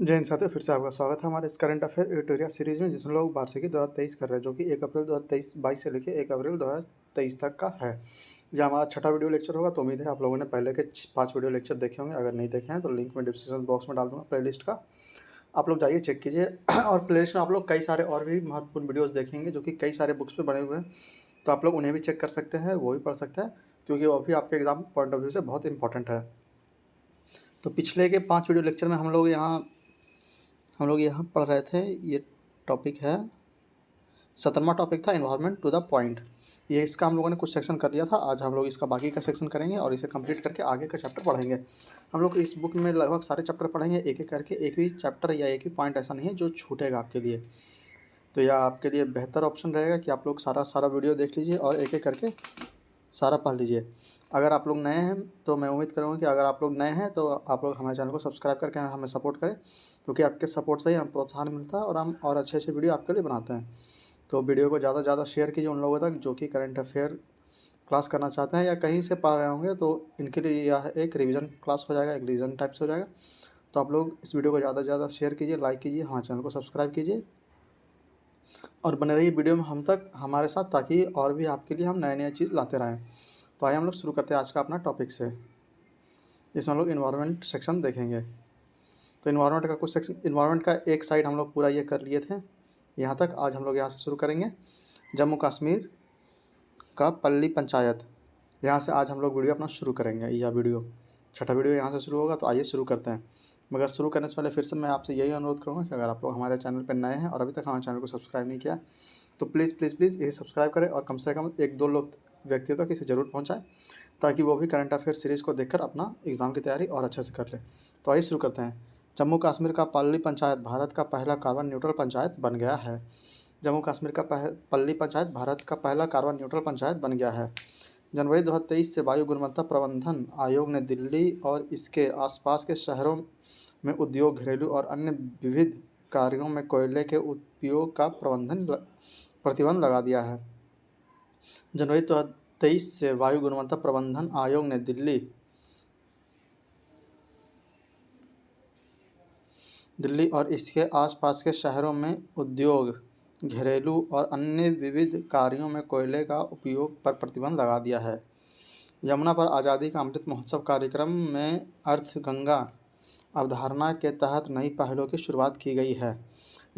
जय हिंद साथियों, फिर से आपका स्वागत है हमारे इस करंट अफेयर ट्यूटोरियल सीरीज में, जिसमें लोग वार्षिकी 2023 कर रहे हैं, जो कि 1 अप्रैल 2022 से लेकर 1 अप्रैल 2023 तक का है। यह हमारा छठा वीडियो लेक्चर होगा। तो उम्मीद है आप लोगों ने पहले के 5 वीडियो लेक्चर देखे होंगे। अगर नहीं देखे हैं तो लिंक में डिस्क्रिप्शन बॉक्स में डाल दूँगा प्लेलिस्ट का, आप लोग जाइए चेक कीजिए। और प्लेलिस्ट में आप लोग कई सारे और भी महत्वपूर्ण वीडियोज़ देखेंगे, जो कि कई सारे बुक्स पे बने हुए हैं। तो आप लोग उन्हें भी चेक कर सकते हैं, वो भी पढ़ सकते हैं, क्योंकि वो भी आपके एग्जाम पॉइंट ऑफ व्यू से बहुत इंपॉर्टेंट है। तो पिछले के 5 वीडियो लेक्चर में हम लोग यहाँ पढ़ रहे थे। ये टॉपिक है 17वां टॉपिक था एनवायरनमेंट टू द पॉइंट। ये इसका हम लोगों ने कुछ सेक्शन कर लिया था। आज हम लोग इसका बाकी का सेक्शन करेंगे और इसे कंप्लीट करके आगे का चैप्टर पढ़ेंगे। हम लोग इस बुक में लगभग सारे चैप्टर पढ़ेंगे एक एक करके। एक भी चैप्टर या एक भी पॉइंट ऐसा नहीं है जो छूटेगा आपके लिए। तो यह आपके लिए बेहतर ऑप्शन रहेगा कि आप लोग सारा वीडियो देख लीजिए और एक एक करके सारा पढ़ लीजिए। अगर आप लोग नए हैं तो मैं उम्मीद करूँगा कि अगर आप लोग नए हैं तो आप लोग हमारे चैनल को सब्सक्राइब करके हमें सपोर्ट करें, क्योंकि आपके सपोर्ट से ही हमें प्रोत्साहन मिलता है और हम और अच्छे अच्छे वीडियो आपके लिए बनाते हैं। तो वीडियो को ज़्यादा से ज़्यादा शेयर कीजिए उन लोगों तक जो कि करंट अफेयर क्लास करना चाहते हैं या कहीं से पढ़ रहे होंगे, तो इनके लिए यह एक रिवीजन क्लास हो जाएगा, एक रिवीजन टाइप से हो जाएगा। तो आप लोग इस वीडियो को ज़्यादा से ज़्यादा शेयर कीजिए, लाइक कीजिए, हमारे चैनल को सब्सक्राइब कीजिए और बने रहिए वीडियो में हम तक हमारे साथ, ताकि और भी आपके लिए हम नए नए चीज़ लाते रहें। तो आइए हम लोग शुरू करते हैं आज का अपना टॉपिक से। इसमें हम लोग इन्वायरमेंट सेक्शन देखेंगे। तो इन्वायरमेंट का कुछ सेक्शन, इन्वायरमेंट का एक साइड हम लोग पूरा ये कर लिए थे यहाँ तक। आज हम लोग यहाँ से शुरू करेंगे जम्मू कश्मीर का पल्ली पंचायत। यहाँ से आज हम लोग वीडियो अपना शुरू करेंगे। यह वीडियो छठा वीडियो यहाँ से शुरू होगा। तो आइए शुरू करते हैं। मगर शुरू करने से पहले फिर से मैं आपसे यही अनुरोध करूँगा कि अगर आप लोग हमारे चैनल पर नए हैं और अभी तक हमारे चैनल को सब्सक्राइब नहीं किया, तो प्लीज़ प्लीज़ प्लीज़ यही सब्सक्राइब करें और कम से कम 1-2 लोग व्यक्तियों तक इसे ज़रूर पहुँचाएँ, ताकि वो भी करंट अफेयर सीरीज़ को देखकर अपना एग्ज़ाम की तैयारी और अच्छे से कर लें। तो आइए शुरू करते हैं। जम्मू कश्मीर का पल्ली पंचायत भारत का पहला कार्बन न्यूट्रल पंचायत बन गया है। जम्मू कश्मीर का पल्ली पंचायत भारत का पहला कार्बन न्यूट्रल पंचायत बन गया है। जनवरी 2023 से वायु गुणवत्ता प्रबंधन आयोग ने दिल्ली और इसके आसपास के शहरों में उद्योग, घरेलू और अन्य विविध कार्यों में कोयले के उपयोग का प्रतिबंध लगा दिया है। जनवरी 2023 से वायु गुणवत्ता प्रबंधन आयोग ने दिल्ली और इसके आसपास के शहरों में उद्योग, घरेलू और अन्य विविध कार्यों में कोयले का उपयोग पर प्रतिबंध लगा दिया है। यमुना पर आज़ादी का अमृत महोत्सव कार्यक्रम में अर्थ गंगा अवधारणा के तहत नई पहलों की शुरुआत की गई है।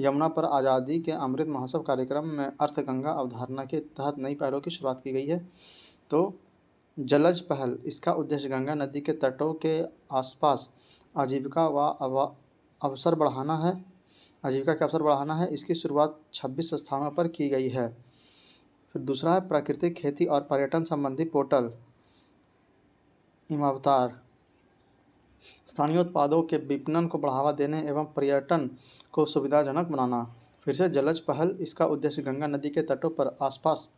यमुना पर आज़ादी के अमृत महोत्सव कार्यक्रम में अर्थ गंगा अवधारणा के तहत नई पहलों की शुरुआत की गई है। तो जलज पहल, इसका उद्देश्य गंगा नदी के तटों के आसपास आजीविका व अवसर बढ़ाना है। आजीविका के अवसर बढ़ाना है। इसकी शुरुआत 26 स्थानों पर की गई है। फिर दूसरा है प्राकृतिक खेती और पर्यटन संबंधी पोर्टल इमावतार, स्थानीय उत्पादों के विपणन को बढ़ावा देने एवं पर्यटन को सुविधाजनक बनाना। फिर से जलज पहल, इसका उद्देश्य गंगा नदी के तटों पर आसपास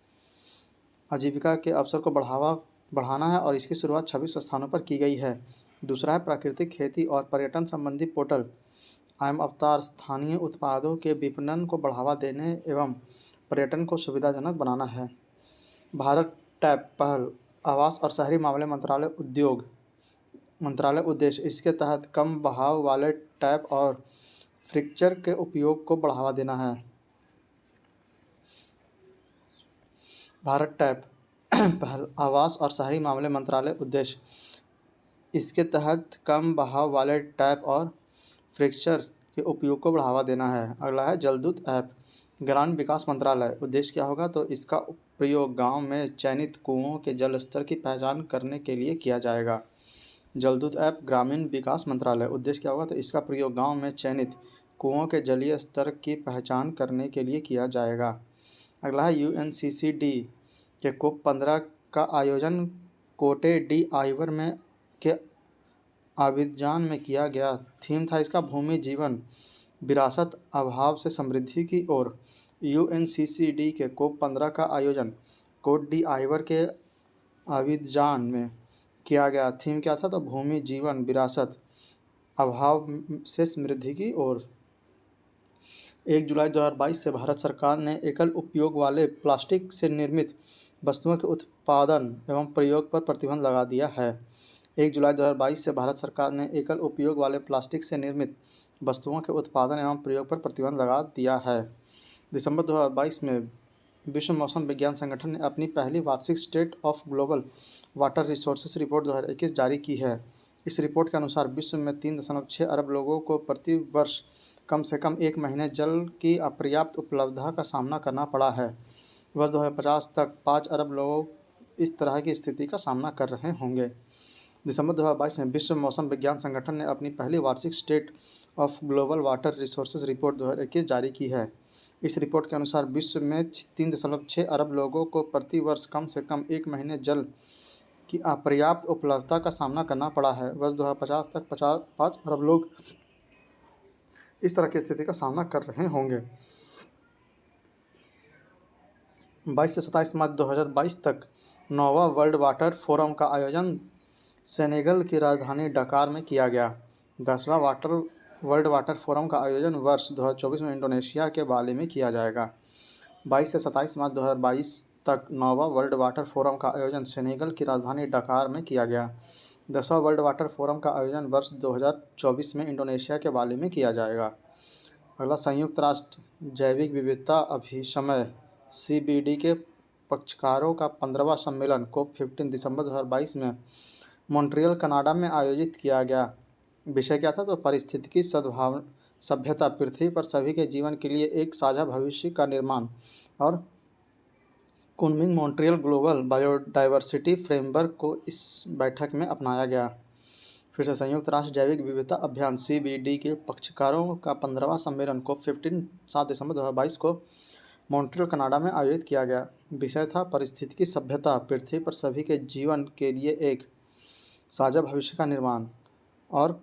आजीविका के अवसर को बढ़ाना है और इसकी शुरुआत 26 स्थानों पर की गई है। दूसरा है प्राकृतिक खेती और पर्यटन संबंधी पोर्टल आयम अवतार, स्थानीय उत्पादों के विपणन को बढ़ावा देने एवं पर्यटन को सुविधाजनक बनाना है। भारत टैप पहल, आवास और शहरी मामले मंत्रालय उद्देश्य, इसके तहत कम बहाव वाले टैप और फिक्सचर के उपयोग को बढ़ावा देना है। भारत टैप पहल, आवास और शहरी मामले मंत्रालय उद्देश्य, इसके तहत कम बहाव वाले टैप और फिक्सचर के उपयोग को बढ़ावा देना है। अगला है जलदूत ऐप, ग्रामीण विकास मंत्रालय उद्देश्य क्या होगा, तो इसका प्रयोग गांव में चयनित कुओं के जल स्तर की पहचान करने के लिए किया जाएगा। जलदूत ऐप ग्रामीण विकास मंत्रालय उद्देश्य क्या होगा, तो इसका प्रयोग गांव में चयनित कुओं के जलीय स्तर की पहचान करने के लिए किया जाएगा। अगला है UNCCD के COP 15 का आयोजन कोटे डी आइवर में के अबिजान में किया गया। थीम था इसका भूमि जीवन विरासत अभाव से समृद्धि की ओर। UNCCD के COP 15 का आयोजन कोट डी आइवर के अबिजान में किया गया। थीम क्या था, तो भूमि जीवन विरासत अभाव से समृद्धि की ओर। 1 जुलाई 2022 से भारत सरकार ने एकल उपयोग वाले प्लास्टिक से निर्मित वस्तुओं के उत्पादन एवं प्रयोग पर प्रतिबंध लगा दिया है। 1 जुलाई 2022 से भारत सरकार ने एकल उपयोग वाले प्लास्टिक से निर्मित वस्तुओं के उत्पादन एवं प्रयोग पर प्रतिबंध लगा दिया है। दिसंबर 2022 में विश्व मौसम विज्ञान संगठन ने अपनी पहली वार्षिक state of global water resources report 2021 जारी की है। इस रिपोर्ट के अनुसार विश्व में 3.6 अरब लोगों को प्रति वर्ष कम से कम 1 महीने जल की अपर्याप्त उपलब्धता का सामना करना पड़ा है। वर्ष 2050 तक 5 अरब लोग इस तरह की स्थिति का सामना कर रहे होंगे। दिसंबर 2022 में विश्व मौसम विज्ञान संगठन ने अपनी पहली वार्षिक state of global water resources report 2021 जारी की है। इस रिपोर्ट के अनुसार विश्व में 3.6 अरब लोगों को प्रति वर्ष कम से कम 1 महीने जल की अपर्याप्त उपलब्धता का सामना करना पड़ा है। वर्ष 2050 तक 5 अरब लोग इस तरह की स्थिति का सामना कर रहे होंगे। 22 से 27 मार्च 2022 तक 9वां वर्ल्ड वाटर फोरम का आयोजन सेनेगल की राजधानी डकार में किया गया। 10वां वर्ल्ड वाटर फोरम का आयोजन वर्ष 2024 में इंडोनेशिया के बाली में किया जाएगा। 22 से 27 मार्च 2022 तक 9वां वर्ल्ड वाटर फोरम का आयोजन सेनेगल की राजधानी डकार में किया गया। 10वां वर्ल्ड वाटर फोरम का आयोजन वर्ष 2024 में इंडोनेशिया के बाली में किया जाएगा। अगला, संयुक्त राष्ट्र जैविक विविधता अभिसमय CBD के पक्षकारों का 15वां सम्मेलन COP15 दिसंबर 2022 में मॉन्ट्रियल कनाडा में आयोजित किया गया। विषय क्या था? तो पारिस्थितिकी सभ्यता, पृथ्वी पर सभी के जीवन के लिए एक साझा भविष्य का निर्माण और Kunming Montreal global biodiversity framework को इस बैठक में अपनाया गया। फिर से, संयुक्त राष्ट्र जैविक विविधता अभियान CBD के पक्षकारों का 15वां सम्मेलन COP15 7 दिसंबर 2022 को मॉन्ट्रियल कनाडा में आयोजित किया गया। विषय था पारिस्थितिकी सभ्यता, पृथ्वी पर सभी के जीवन के लिए एक साझा भविष्य का निर्माण और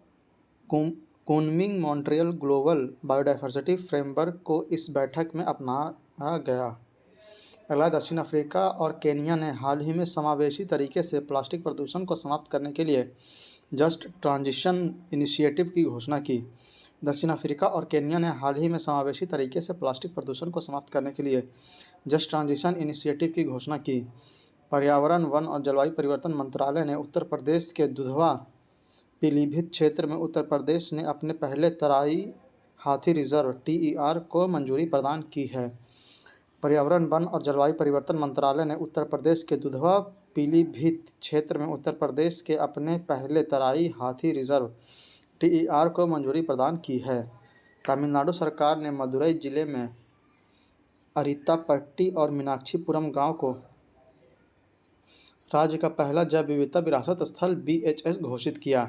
Kunming Montreal global biodiversity framework को इस बैठक में अपनाया गया। अगला, दक्षिण अफ्रीका और केन्या ने हाल ही में समावेशी तरीके से प्लास्टिक प्रदूषण को समाप्त करने के लिए जस्ट ट्रांजिशन इनिशिएटिव की घोषणा की। दक्षिण अफ्रीका और केन्या ने हाल ही में समावेशी तरीके से प्लास्टिक प्रदूषण को समाप्त करने के लिए जस्ट ट्रांजिशन इनिशिएटिव की घोषणा की। पर्यावरण, वन और जलवायु परिवर्तन मंत्रालय ने उत्तर प्रदेश के दुधवा पीलीभीत क्षेत्र में उत्तर प्रदेश ने अपने पहले तराई हाथी रिजर्व TER को मंजूरी प्रदान की है। पर्यावरण, वन और जलवायु परिवर्तन मंत्रालय ने उत्तर प्रदेश के दुधवा पीलीभीत क्षेत्र में उत्तर प्रदेश के अपने पहले तराई हाथी रिजर्व TER को मंजूरी प्रदान की है। तमिलनाडु सरकार ने मदुरई जिले में अरित्तापट्टी और मीनाक्षीपुरम गांव को राज्य का पहला जैव विविधता विरासत स्थल BHS घोषित किया।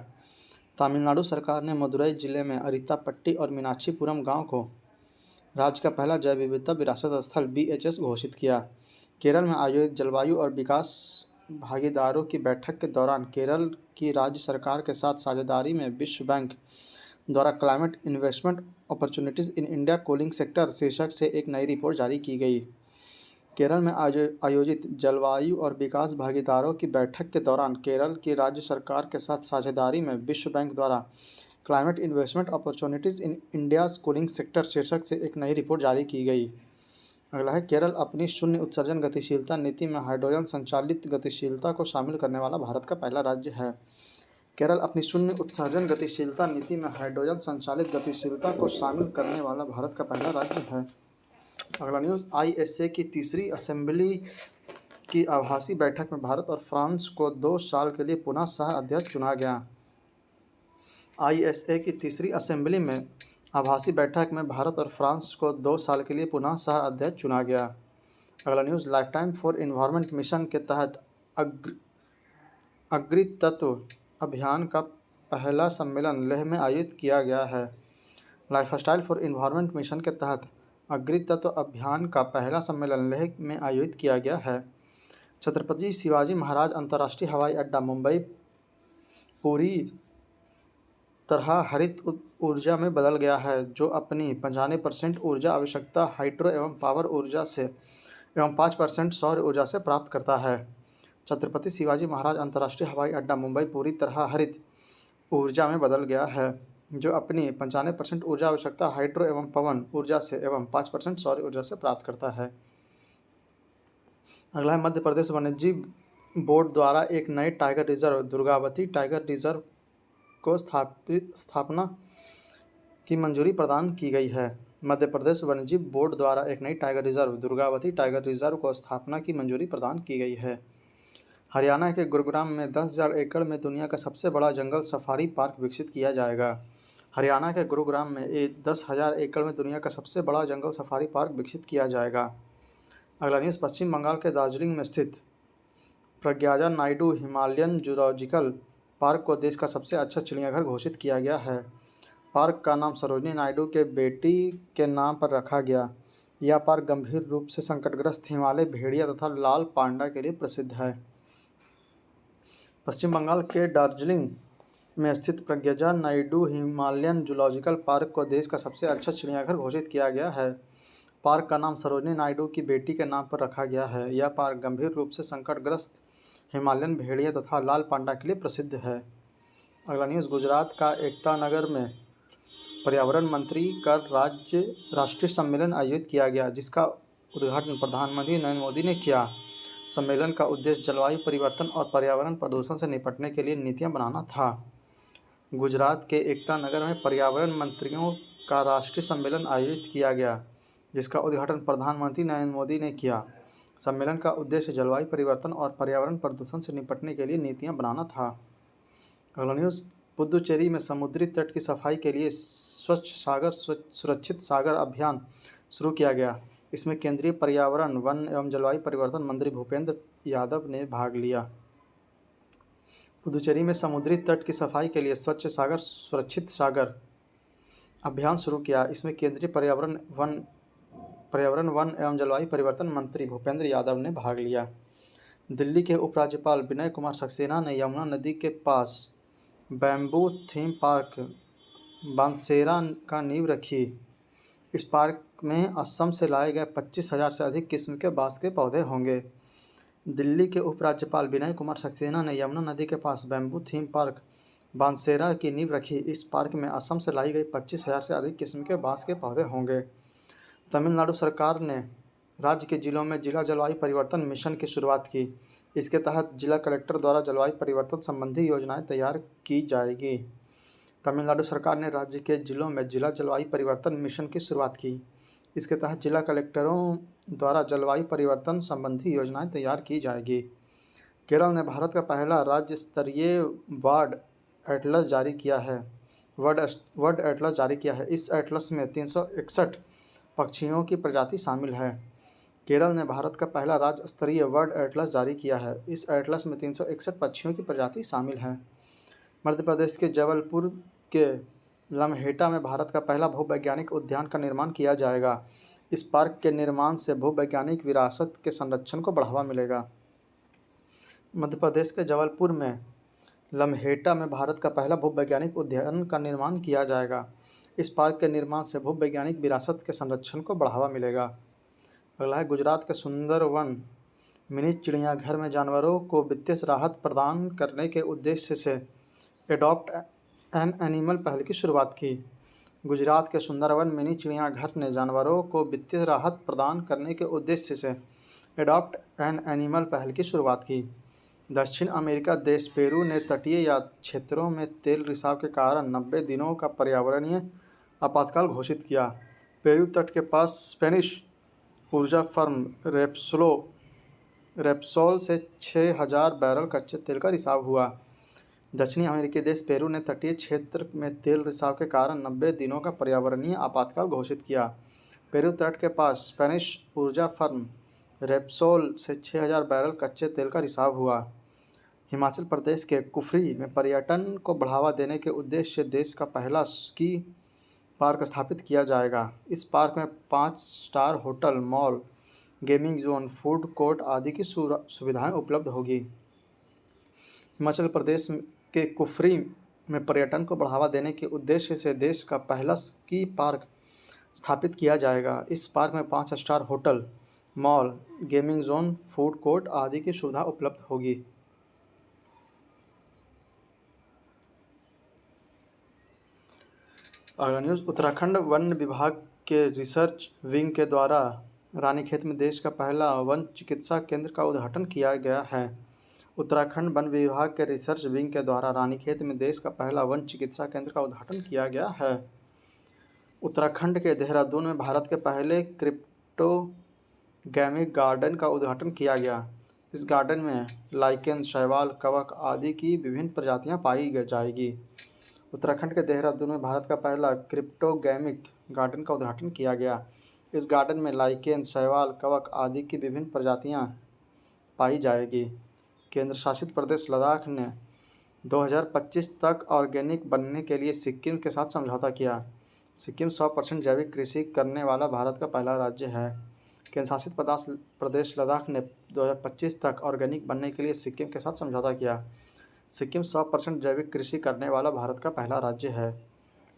तमिलनाडु सरकार ने मदुरई जिले में अरित्तापट्टी और मीनाक्षीपुरम गांव को राज्य का पहला जैव विविधता विरासत स्थल BHS घोषित किया। केरल में आयोजित जलवायु और विकास भागीदारों की बैठक के दौरान केरल की राज्य सरकार के साथ साझेदारी में विश्व बैंक द्वारा climate investment opportunities in India cooling sector शीर्षक से एक नई रिपोर्ट जारी की गई। केरल में आयोजित जलवायु और विकास भागीदारों की बैठक के दौरान केरल की राज्य सरकार के साथ साझेदारी में विश्व बैंक द्वारा क्लाइमेट इन्वेस्टमेंट अपॉर्चुनिटीज़ इन इंडियाज़ कूलिंग सेक्टर शीर्षक से एक नई रिपोर्ट जारी की गई। अगला है, केरल अपनी शून्य उत्सर्जन गतिशीलता नीति में हाइड्रोजन संचालित गतिशीलता को शामिल करने वाला भारत का पहला राज्य है। केरल अपनी शून्य उत्सर्जन गतिशीलता नीति में हाइड्रोजन संचालित गतिशीलता को शामिल करने वाला भारत का पहला राज्य है। अगला न्यूज़, ISA की तीसरी असेंबली की आभासी बैठक में भारत और फ्रांस को 2 साल के लिए पुनः सह अध्यक्ष चुना गया। ISA की तीसरी असेंबली में आभासी बैठक में भारत और फ्रांस को 2 साल के लिए पुनः सह अध्यक्ष चुना गया। अगला news, lifetime for environment mission के तहत अग्रि तत्व अभियान का पहला सम्मेलन लेह में आयोजित किया गया है। लाइफस्टाइल फॉर एनवायरनमेंट मिशन के तहत अग्रि तत्व अभियान का पहला सम्मेलन लेह में आयोजित किया गया है। छत्रपति शिवाजी महाराज अंतर्राष्ट्रीय हवाई अड्डा मुंबई पूरी तरह हरित ऊर्जा में बदल गया है, जो अपनी 95% ऊर्जा आवश्यकता हाइड्रो एवं पावर ऊर्जा से एवं 5% सौर ऊर्जा से प्राप्त करता है। छत्रपति शिवाजी महाराज अंतर्राष्ट्रीय हवाई अड्डा मुंबई पूरी तरह हरित ऊर्जा में बदल गया है, जो अपनी 95% ऊर्जा आवश्यकता हाइड्रो एवं पवन ऊर्जा से एवं 5% सौर ऊर्जा से प्राप्त करता है। अगला है, मध्य प्रदेश बोर्ड द्वारा एक नए tiger reserve Durgavati tiger reserve को स्थापना की मंजूरी प्रदान की गई है। मध्य प्रदेश वन्यजीव बोर्ड द्वारा एक नई tiger reserve Durgavati tiger reserve को स्थापना की मंजूरी प्रदान की गई है। हरियाणा के गुरुग्राम में 10,000 एकड़ में दुनिया का सबसे बड़ा जंगल सफारी पार्क विकसित किया जाएगा। हरियाणा के गुरुग्राम में 10,000 एकड़ में दुनिया का सबसे बड़ा जंगल सफारी पार्क विकसित किया जाएगा। अगला न्यूज़, पश्चिम बंगाल के दार्जिलिंग में स्थित प्रज्ञाजा नायडू हिमालयन जूलॉजिकल पार्क को देश का सबसे अच्छा चिड़ियाघर घोषित किया गया है। पार्क का नाम सरोजिनी नायडू के बेटी के नाम पर रखा गया। यह पार्क गंभीर रूप से संकटग्रस्त हिमालय भेड़िया तथा लाल पांडा के लिए प्रसिद्ध है। पश्चिम बंगाल के दार्जिलिंग में स्थित प्रज्ञाजा नायडू हिमालयन जूलॉजिकल पार्क को देश का सबसे अच्छा चिड़ियाघर घोषित किया गया है। पार्क का नाम सरोजिनी नायडू की बेटी के नाम पर रखा गया है। यह पार्क गंभीर रूप से संकटग्रस्त हिमालयन भेड़िया तथा लाल पांडा के लिए प्रसिद्ध है। अगला न्यूज़, गुजरात का एकता नगर में पर्यावरण मंत्री का राष्ट्रीय सम्मेलन आयोजित किया गया, जिसका उद्घाटन प्रधानमंत्री नरेंद्र मोदी ने किया। सम्मेलन का उद्देश्य जलवायु परिवर्तन और पर्यावरण प्रदूषण से निपटने के लिए नीतियां बनाना था। गुजरात के एकता नगर में पर्यावरण मंत्रियों का राष्ट्रीय सम्मेलन आयोजित किया गया, जिसका उद्घाटन प्रधानमंत्री नरेंद्र मोदी ने किया। सम्मेलन का उद्देश्य जलवायु परिवर्तन और पर्यावरण प्रदूषण से निपटने के लिए नीतियां बनाना था। अगला न्यूज़, पुदुचेरी में समुद्री तट की सफाई के लिए स्वच्छ सागर सुरक्षित सागर अभियान शुरू किया गया। इसमें केंद्रीय पर्यावरण, वन एवं जलवायु परिवर्तन मंत्री भूपेंद्र यादव ने भाग लिया। पुदुचेरी में समुद्री तट की सफाई के लिए स्वच्छ सागर सुरक्षित सागर अभियान शुरू किया। इसमें केंद्रीय पर्यावरण, वन एवं जलवायु परिवर्तन मंत्री भूपेंद्र यादव ने भाग लिया। दिल्ली के उपराज्यपाल विनय कुमार सक्सेना ने यमुना नदी के पास बैम्बू थीम पार्क बांसेरा का नींव रखी। इस पार्क में असम से लाए गए 25,000 से अधिक किस्म के बांस के पौधे होंगे। दिल्ली के उपराज्यपाल विनय कुमार सक्सेना ने यमुना नदी के पास बैम्बू थीम पार्क बांसेरा की नींव रखी। इस पार्क में असम से लाई गई 25,000 से अधिक किस्म के बांस के पौधे होंगे। तमिलनाडु सरकार ने राज्य के जिलों में जिला जलवायु परिवर्तन मिशन की शुरुआत की। इसके तहत जिला कलेक्टर द्वारा जलवायु परिवर्तन संबंधी योजनाएं तैयार की जाएगी। तमिलनाडु सरकार ने राज्य के जिलों में जिला जलवायु परिवर्तन मिशन की शुरुआत की। इसके तहत जिला कलेक्टरों द्वारा जलवायु परिवर्तन संबंधी योजनाएं तैयार की जाएगी। केरल ने भारत का पहला राज्य स्तरीय बर्ड एटलस जारी किया है। इस एटलस में 361 पक्षियों की प्रजाति शामिल है। केरल ने भारत का पहला राज्य स्तरीय बर्ड एटलस जारी किया है। इस एटलस में 361 पक्षियों की प्रजाति शामिल है। मध्य प्रदेश के जबलपुर के लम्हेटा में भारत का पहला भूवैज्ञानिक उद्यान का निर्माण किया जाएगा। इस पार्क के निर्माण से भूवैज्ञानिक विरासत के संरक्षण को बढ़ावा मिलेगा। मध्य प्रदेश के जबलपुर में लम्हेटा में भारत का पहला भूवैज्ञानिक उद्यान का निर्माण किया जाएगा। इस पार्क के निर्माण से भूवैज्ञानिक विरासत के संरक्षण को बढ़ावा मिलेगा। अगला है, गुजरात के सुंदरवन मिनी चिड़ियाघर में जानवरों को वित्तीय राहत प्रदान करने के उद्देश्य से एडॉप्ट एन एनिमल पहल की शुरुआत की। गुजरात के सुंदरवन मिनी चिड़ियाघर ने जानवरों को वित्तीय राहत प्रदान करने के उद्देश्य से एडॉप्ट एन एनिमल पहल की शुरुआत की। दक्षिण अमेरिका देश पेरू ने तटीय या क्षेत्रों में तेल रिसाव के कारण 90 दिनों का पर्यावरणीय आपातकाल घोषित किया। पेरू तट के पास स्पेनिश ऊर्जा फर्म रेप्सोल से 6,000 बैरल कच्चे तेल का रिसाव हुआ। दक्षिणी अमेरिकी देश पेरू ने तटीय क्षेत्र में तेल रिसाव के कारण 90 दिनों का पर्यावरणीय आपातकाल घोषित किया। पेरू तट के पास स्पेनिश ऊर्जा फर्म रेप्सोल से 6,000 बैरल कच्चे तेल का रिसाव हुआ। हिमाचल प्रदेश के कुफरी में पर्यटन को बढ़ावा देने के उद्देश्य से देश का पहला स्की पार्क स्थापित किया जाएगा। इस पार्क में 5 star hotel, mall, gaming zone, food court आदि की सुविधाएं उपलब्ध होगी। हिमाचल प्रदेश के कुफरी में पर्यटन को बढ़ावा देने के उद्देश्य से देश का पहला स्की पार्क स्थापित किया जाएगा। इस पार्क में 5 star hotel, mall, gaming zone, food court आदि की सुविधा उपलब्ध होगी। अगला न्यूज़, उत्तराखंड वन विभाग के रिसर्च विंग के द्वारा रानीखेत में देश का पहला वन चिकित्सा केंद्र का उद्घाटन किया गया है। उत्तराखंड वन विभाग के रिसर्च विंग के द्वारा रानीखेत में देश का पहला वन चिकित्सा केंद्र का उद्घाटन किया गया है। उत्तराखंड के देहरादून में भारत के पहले क्रिप्टोगैमिक गार्डन का उद्घाटन किया गया। इस गार्डन में लाइकेन, शैवाल, कवक आदि की विभिन्न प्रजातियां पाई जाएगी। उत्तराखंड के देहरादून में भारत का पहला क्रिप्टोगैमिक गार्डन का उद्घाटन किया गया। इस गार्डन में लाइकेन, शैवाल, कवक आदि की विभिन्न प्रजातियां पाई जाएगी। केंद्र शासित प्रदेश लद्दाख ने 2025 तक ऑर्गेनिक बनने के लिए सिक्किम के साथ समझौता किया। सिक्किम 100% जैविक कृषि करने वाला भारत का पहला राज्य है। केंद्र शासित प्रदेश लद्दाख ने 2025 तक ऑर्गेनिक बनने के लिए सिक्किम के साथ समझौता किया। सिक्किम 100% जैविक कृषि करने वाला भारत का पहला राज्य है।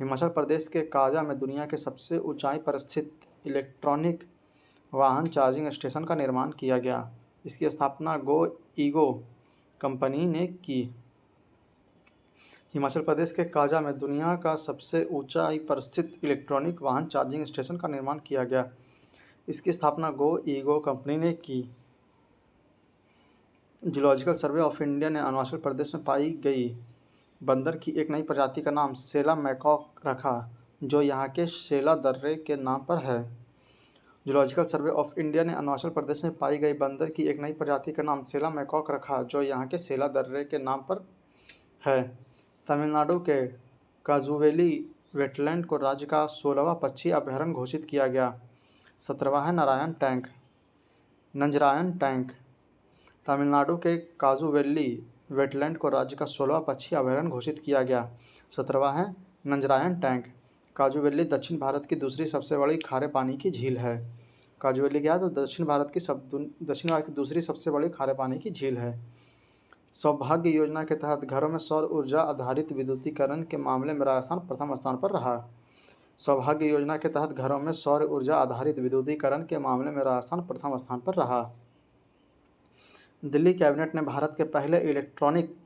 हिमाचल प्रदेश के काजा में दुनिया के सबसे ऊंचाई पर स्थित इलेक्ट्रॉनिक वाहन चार्जिंग स्टेशन का निर्माण किया गया। इसकी स्थापना गो कंपनी ने की। हिमाचल प्रदेश के काजा में दुनिया का सबसे ऊंचाई पर स्थित इलेक्ट्रॉनिक वाहन चार्जिंग स्टेशन का निर्माण किया गया। इसकी स्थापना गो कंपनी ने की। जूलॉजिकल सर्वे ऑफ इंडिया ने अरुणाचल प्रदेश में पाई गई बंदर की एक नई प्रजाति का नाम सेला मैकॉक रखा, जो यहाँ के सेला दर्रे के नाम पर है। जूलॉजिकल सर्वे ऑफ इंडिया ने अरुणाचल प्रदेश में पाई गई बंदर की एक नई प्रजाति का नाम सेला मैकॉक रखा, जो यहाँ के सेला दर्रे के नाम पर है। तमिलनाडु के काजुवेली वेटलैंड को राज्य का 16वां पक्षी अभयारण्य घोषित किया गया। 17वां है नंजरायन टैंक। तमिलनाडु के काजुवेली वेटलैंड को राज्य का 16वां पक्षी अभयारण्य घोषित किया गया। 17वां है नंजरायन टैंक। काजुवेली दक्षिण भारत की दूसरी सबसे बड़ी खारे पानी की झील है। काजुवेली क्या है तो दक्षिण भारत की दूसरी सबसे बड़ी खारे पानी की झील है। सौभाग्य योजना के तहत घरों में सौर ऊर्जा आधारित विद्युतीकरण के मामले में राजस्थान प्रथम स्थान पर रहा। सौभाग्य योजना के तहत घरों में सौर ऊर्जा आधारित विद्युतीकरण के मामले में राजस्थान प्रथम स्थान पर रहा। दिल्ली कैबिनेट ने भारत के पहले इलेक्ट्रॉनिक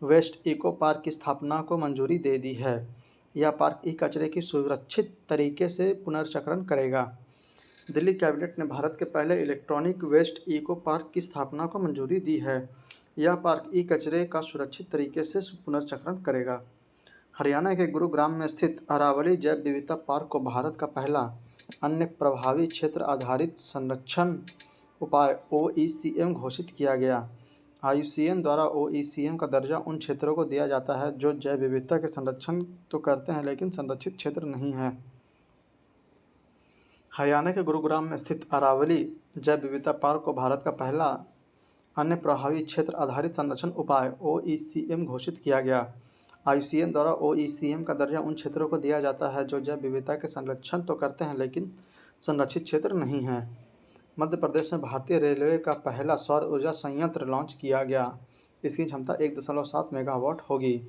वेस्ट इको पार्क की स्थापना को मंजूरी दे दी है। यह पार्क ई कचरे की सुरक्षित तरीके से पुनर्चक्रण करेगा। दिल्ली कैबिनेट ने भारत के पहले इलेक्ट्रॉनिक वेस्ट इको पार्क की स्थापना को मंजूरी दी है। यह पार्क ई कचरे का सुरक्षित तरीके से पुनर्चक्रण करेगा। हरियाणा के गुरुग्राम में स्थित अरावली जैव विविधता पार्क को भारत का पहला अन्य प्रभावी क्षेत्र आधारित संरक्षण उपाय OECM घोषित किया गया। IUCN द्वारा OECM का दर्जा उन क्षेत्रों को दिया जाता है जो जैव विविधता के संरक्षण तो करते हैं लेकिन संरक्षित क्षेत्र नहीं है। हरियाणा के गुरुग्राम में स्थित अरावली जैव विविधता पार्क को भारत का पहला अन्य प्रभावी क्षेत्र आधारित संरक्षण उपाय OECM घोषित किया गया। IUCN द्वारा OECM का दर्जा उन क्षेत्रों को दिया जाता है जो जैव विविधता के संरक्षण तो करते हैं लेकिन संरक्षित क्षेत्र नहीं है। मध्य प्रदेश में भारतीय रेलवे का पहला सौर ऊर्जा संयंत्र लॉन्च किया गया। इसकी क्षमता 1.7 मेगावाट होगी।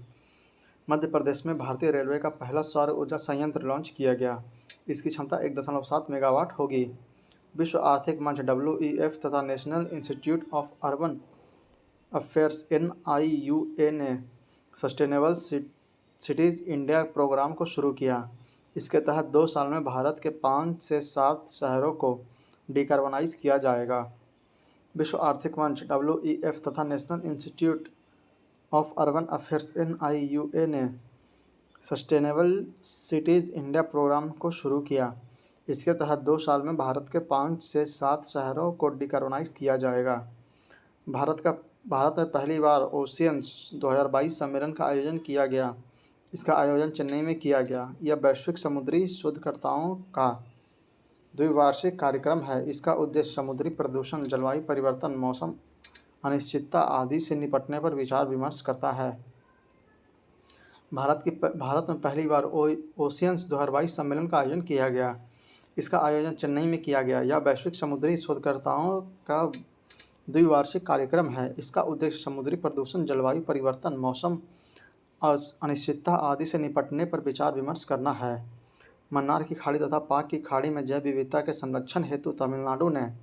मध्य प्रदेश में भारतीय रेलवे का पहला सौर ऊर्जा संयंत्र लॉन्च किया गया। इसकी क्षमता 1.7 मेगावाट होगी। विश्व आर्थिक मंच WEF तथा national institute of urban affairs NIUA ने सस्टेनेबल सिटीज़ इंडिया प्रोग्राम को शुरू किया। इसके तहत 2 साल में भारत के 5 से 7 शहरों को डिकार्बनाइज किया जाएगा। विश्व आर्थिक मंच WEF तथा national institute of urban affairs NIUA ने सस्टेनेबल सिटीज़ इंडिया प्रोग्राम को शुरू किया। इसके तहत 2 साल में भारत के 5 से 7 शहरों को डिकार्बनाइज किया जाएगा। भारत में पहली बार ओशियंस 2022 सम्मेलन का आयोजन किया गया। इसका आयोजन चेन्नई में किया गया। यह वैश्विक समुद्री शोधकर्ताओं का द्विवार्षिक कार्यक्रम है। इसका उद्देश्य समुद्री प्रदूषण, जलवायु परिवर्तन, मौसम अनिश्चितता आदि से निपटने पर विचार विमर्श करता है। भारत में पहली बार ओशियंस 2022 सम्मेलन का आयोजन किया गया। इसका आयोजन चेन्नई में किया गया। यह वैश्विक समुद्री शोधकर्ताओं का द्विवार्षिक कार्यक्रम है। इसका उद्देश्य समुद्री प्रदूषण, जलवायु परिवर्तन, मौसम अनिश्चितता आदि से निपटने पर विचार विमर्श करना है। मन्नार की खाड़ी तथा पाक की खाड़ी में जैव विविधता के संरक्षण हेतु तमिलनाडु ने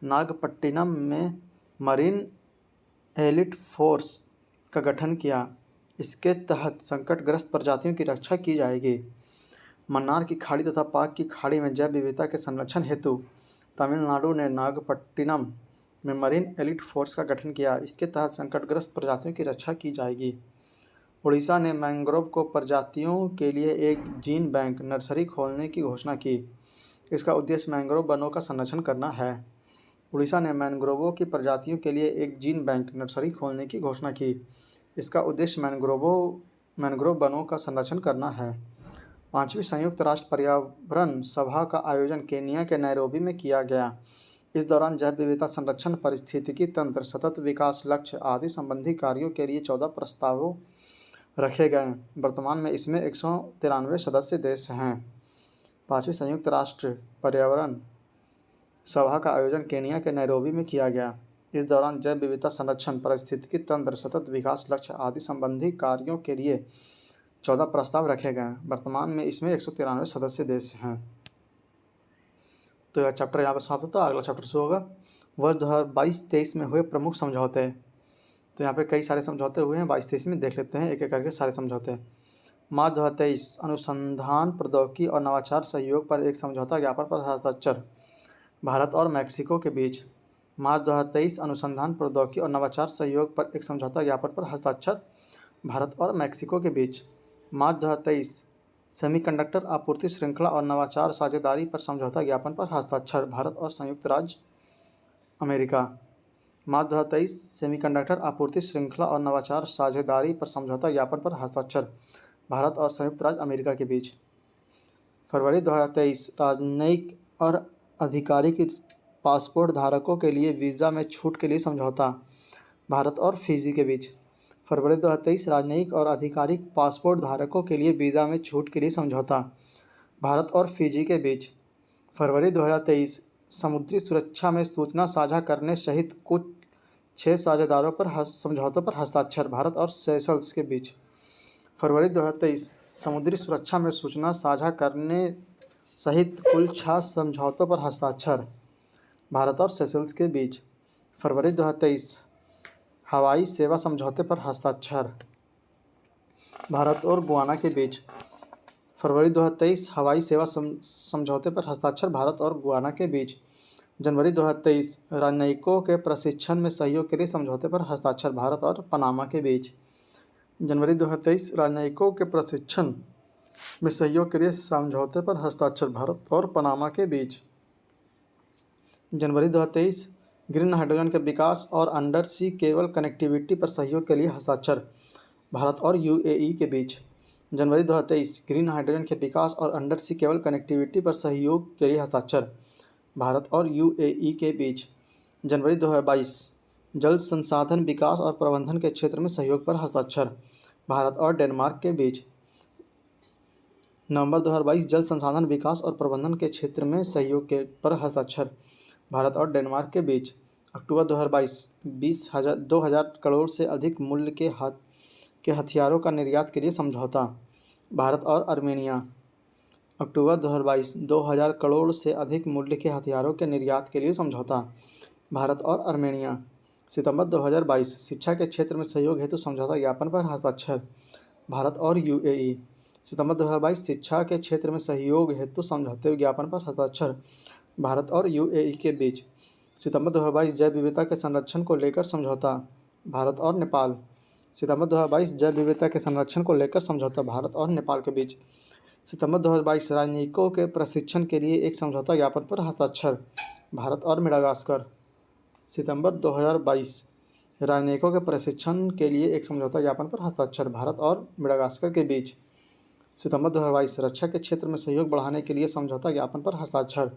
नागपट्टिनम में मरीन एलिट फोर्स का गठन किया। इसके तहत संकटग्रस्त प्रजातियों की रक्षा की जाएगी। मन्नार की खाड़ी तथा पाक की खाड़ी में जैव विविधता के संरक्षण हेतु तमिलनाडु ने नागपट्टिनम में मरीन एलिट फोर्स का गठन किया। इसके तहत संकटग्रस्त प्रजातियों की रक्षा की जाएगी। उड़ीसा ने मैंग्रोव को प्रजातियों के लिए एक जीन बैंक नर्सरी खोलने की घोषणा की। इसका उद्देश्य मैंग्रोव वनों का संरक्षण करना है। उड़ीसा ने मैंग्रोवों की प्रजातियों के लिए एक जीन बैंक नर्सरी खोलने की घोषणा की। इसका उद्देश्य मैंग्रोव वनों का संरक्षण करना है। 5वीं संयुक्त राष्ट्र पर्यावरण सभा का आयोजन केन्या के नैरोबी में किया गया। इस दौरान जैव विविधता संरक्षण, पारिस्थितिकी तंत्र, सतत विकास लक्ष्य आदि संबंधी कार्यों के लिए 14 प्रस्तावों रखे गए। वर्तमान में इसमें 193 सदस्य देश हैं। 5वीं संयुक्त राष्ट्र पर्यावरण सभा का आयोजन केन्या के नैरोबी में किया गया। इस दौरान जैव विविधता संरक्षण, पारिस्थितिकी तंत्र, सतत विकास लक्ष्य आदि संबंधी कार्यों के लिए 14 प्रस्ताव रखे गए। वर्तमान में इसमें 193 सदस्य देश हैं। तो यह चैप्टर यहाँ पर समाप्त होता है। अगला चैप्टर शुरू होगा। वर्ष 2022-23 में हुए प्रमुख समझौते। तो यहाँ पे कई सारे समझौते हुए हैं। 22-23 में देख लेते हैं एक एक करके सारे समझौते। मार्च 2023 अनुसंधान, प्रौद्योगिकी और नवाचार सहयोग पर एक समझौता ज्ञापन पर हस्ताक्षर भारत और मैक्सिको के बीच। मार्च 2023 अनुसंधान, प्रौद्योगिकी और नवाचार सहयोग पर एक समझौता ज्ञापन पर हस्ताक्षर भारत और मैक्सिको के बीच। मार्च 2023 सेमीकंडक्टर आपूर्ति श्रृंखला और नवाचार साझेदारी पर समझौता ज्ञापन पर हस्ताक्षर भारत और संयुक्त राज्य अमेरिका। मार्च 2023 सेमीकंडक्टर आपूर्ति श्रृंखला और नवाचार साझेदारी पर समझौता ज्ञापन पर हस्ताक्षर भारत और संयुक्त राज्य अमेरिका के बीच। फरवरी 2023 राजनयिक और आधिकारिक पासपोर्ट धारकों के लिए वीज़ा में छूट के लिए समझौता भारत और फिजी के बीच। फरवरी 2023 राजनयिक और आधिकारिक पासपोर्ट धारकों के लिए वीज़ा में छूट के लिए समझौता भारत और फिजी के बीच। फरवरी 2023 समुद्री सुरक्षा में सूचना साझा करने सहित कुछ 6 साझेदारों पर समझौतों पर हस्ताक्षर भारत और सेशल्स के बीच। फरवरी 2023 समुद्री सुरक्षा में सूचना साझा करने सहित कुल 6 समझौतों पर हस्ताक्षर भारत और सेशल्स के बीच। फरवरी 2023 हवाई सेवा समझौते पर हस्ताक्षर भारत और गुयाना के बीच। फरवरी 2023 हवाई सेवा समझौते पर हस्ताक्षर भारत और गुयाना के बीच। जनवरी 2023 राजनयिकों के प्रशिक्षण में सहयोग के लिए समझौते पर हस्ताक्षर भारत और पनामा के बीच। जनवरी 2023 राजनयिकों के प्रशिक्षण में सहयोग के लिए समझौते पर हस्ताक्षर भारत और पनामा के बीच। जनवरी 2023 ग्रीन हाइड्रोजन के विकास और अंडर सी केबल कनेक्टिविटी पर सहयोग के लिए हस्ताक्षर भारत और यूएई के बीच। जनवरी 2023 ग्रीन हाइड्रोजन के विकास और अंडर सी केबल कनेक्टिविटी पर सहयोग के लिए हस्ताक्षर भारत और यूएई के बीच। जनवरी 2022 जल संसाधन विकास और प्रबंधन के क्षेत्र में सहयोग पर हस्ताक्षर भारत और डेनमार्क के बीच। नवंबर 2022 जल संसाधन विकास और प्रबंधन के क्षेत्र में सहयोग के पर हस्ताक्षर भारत और डेनमार्क के बीच। अक्टूबर 2022 2,000 करोड़ से अधिक मूल्य के हथियारों का निर्यात के लिए समझौता भारत और आर्मेनिया। अक्टूबर 2022 2,000 करोड़ से अधिक मूल्य के हथियारों के निर्यात के लिए समझौता भारत और आर्मेनिया। सितंबर 2022 शिक्षा के क्षेत्र में सहयोग हेतु समझौता ज्ञापन पर हस्ताक्षर भारत और यूएई। सितंबर 2022 शिक्षा के क्षेत्र में सहयोग हेतु समझौते ज्ञापन पर हस्ताक्षर भारत और यूएई के बीच। सितंबर 2022 जैव विविधता के संरक्षण को लेकर समझौता भारत और नेपाल। सितंबर 2022 जैव विविधता के संरक्षण को लेकर समझौता भारत और नेपाल के बीच। सितंबर 2022 राजनयिकों के प्रशिक्षण के लिए एक समझौता ज्ञापन पर हस्ताक्षर भारत और मेडागास्कर। सितंबर 2022 राजनयिकों के प्रशिक्षण के लिए एक समझौता ज्ञापन पर हस्ताक्षर भारत और मेडागास्कर के बीच। सितंबर 2022 रक्षा के क्षेत्र में सहयोग बढ़ाने के लिए समझौता ज्ञापन पर हस्ताक्षर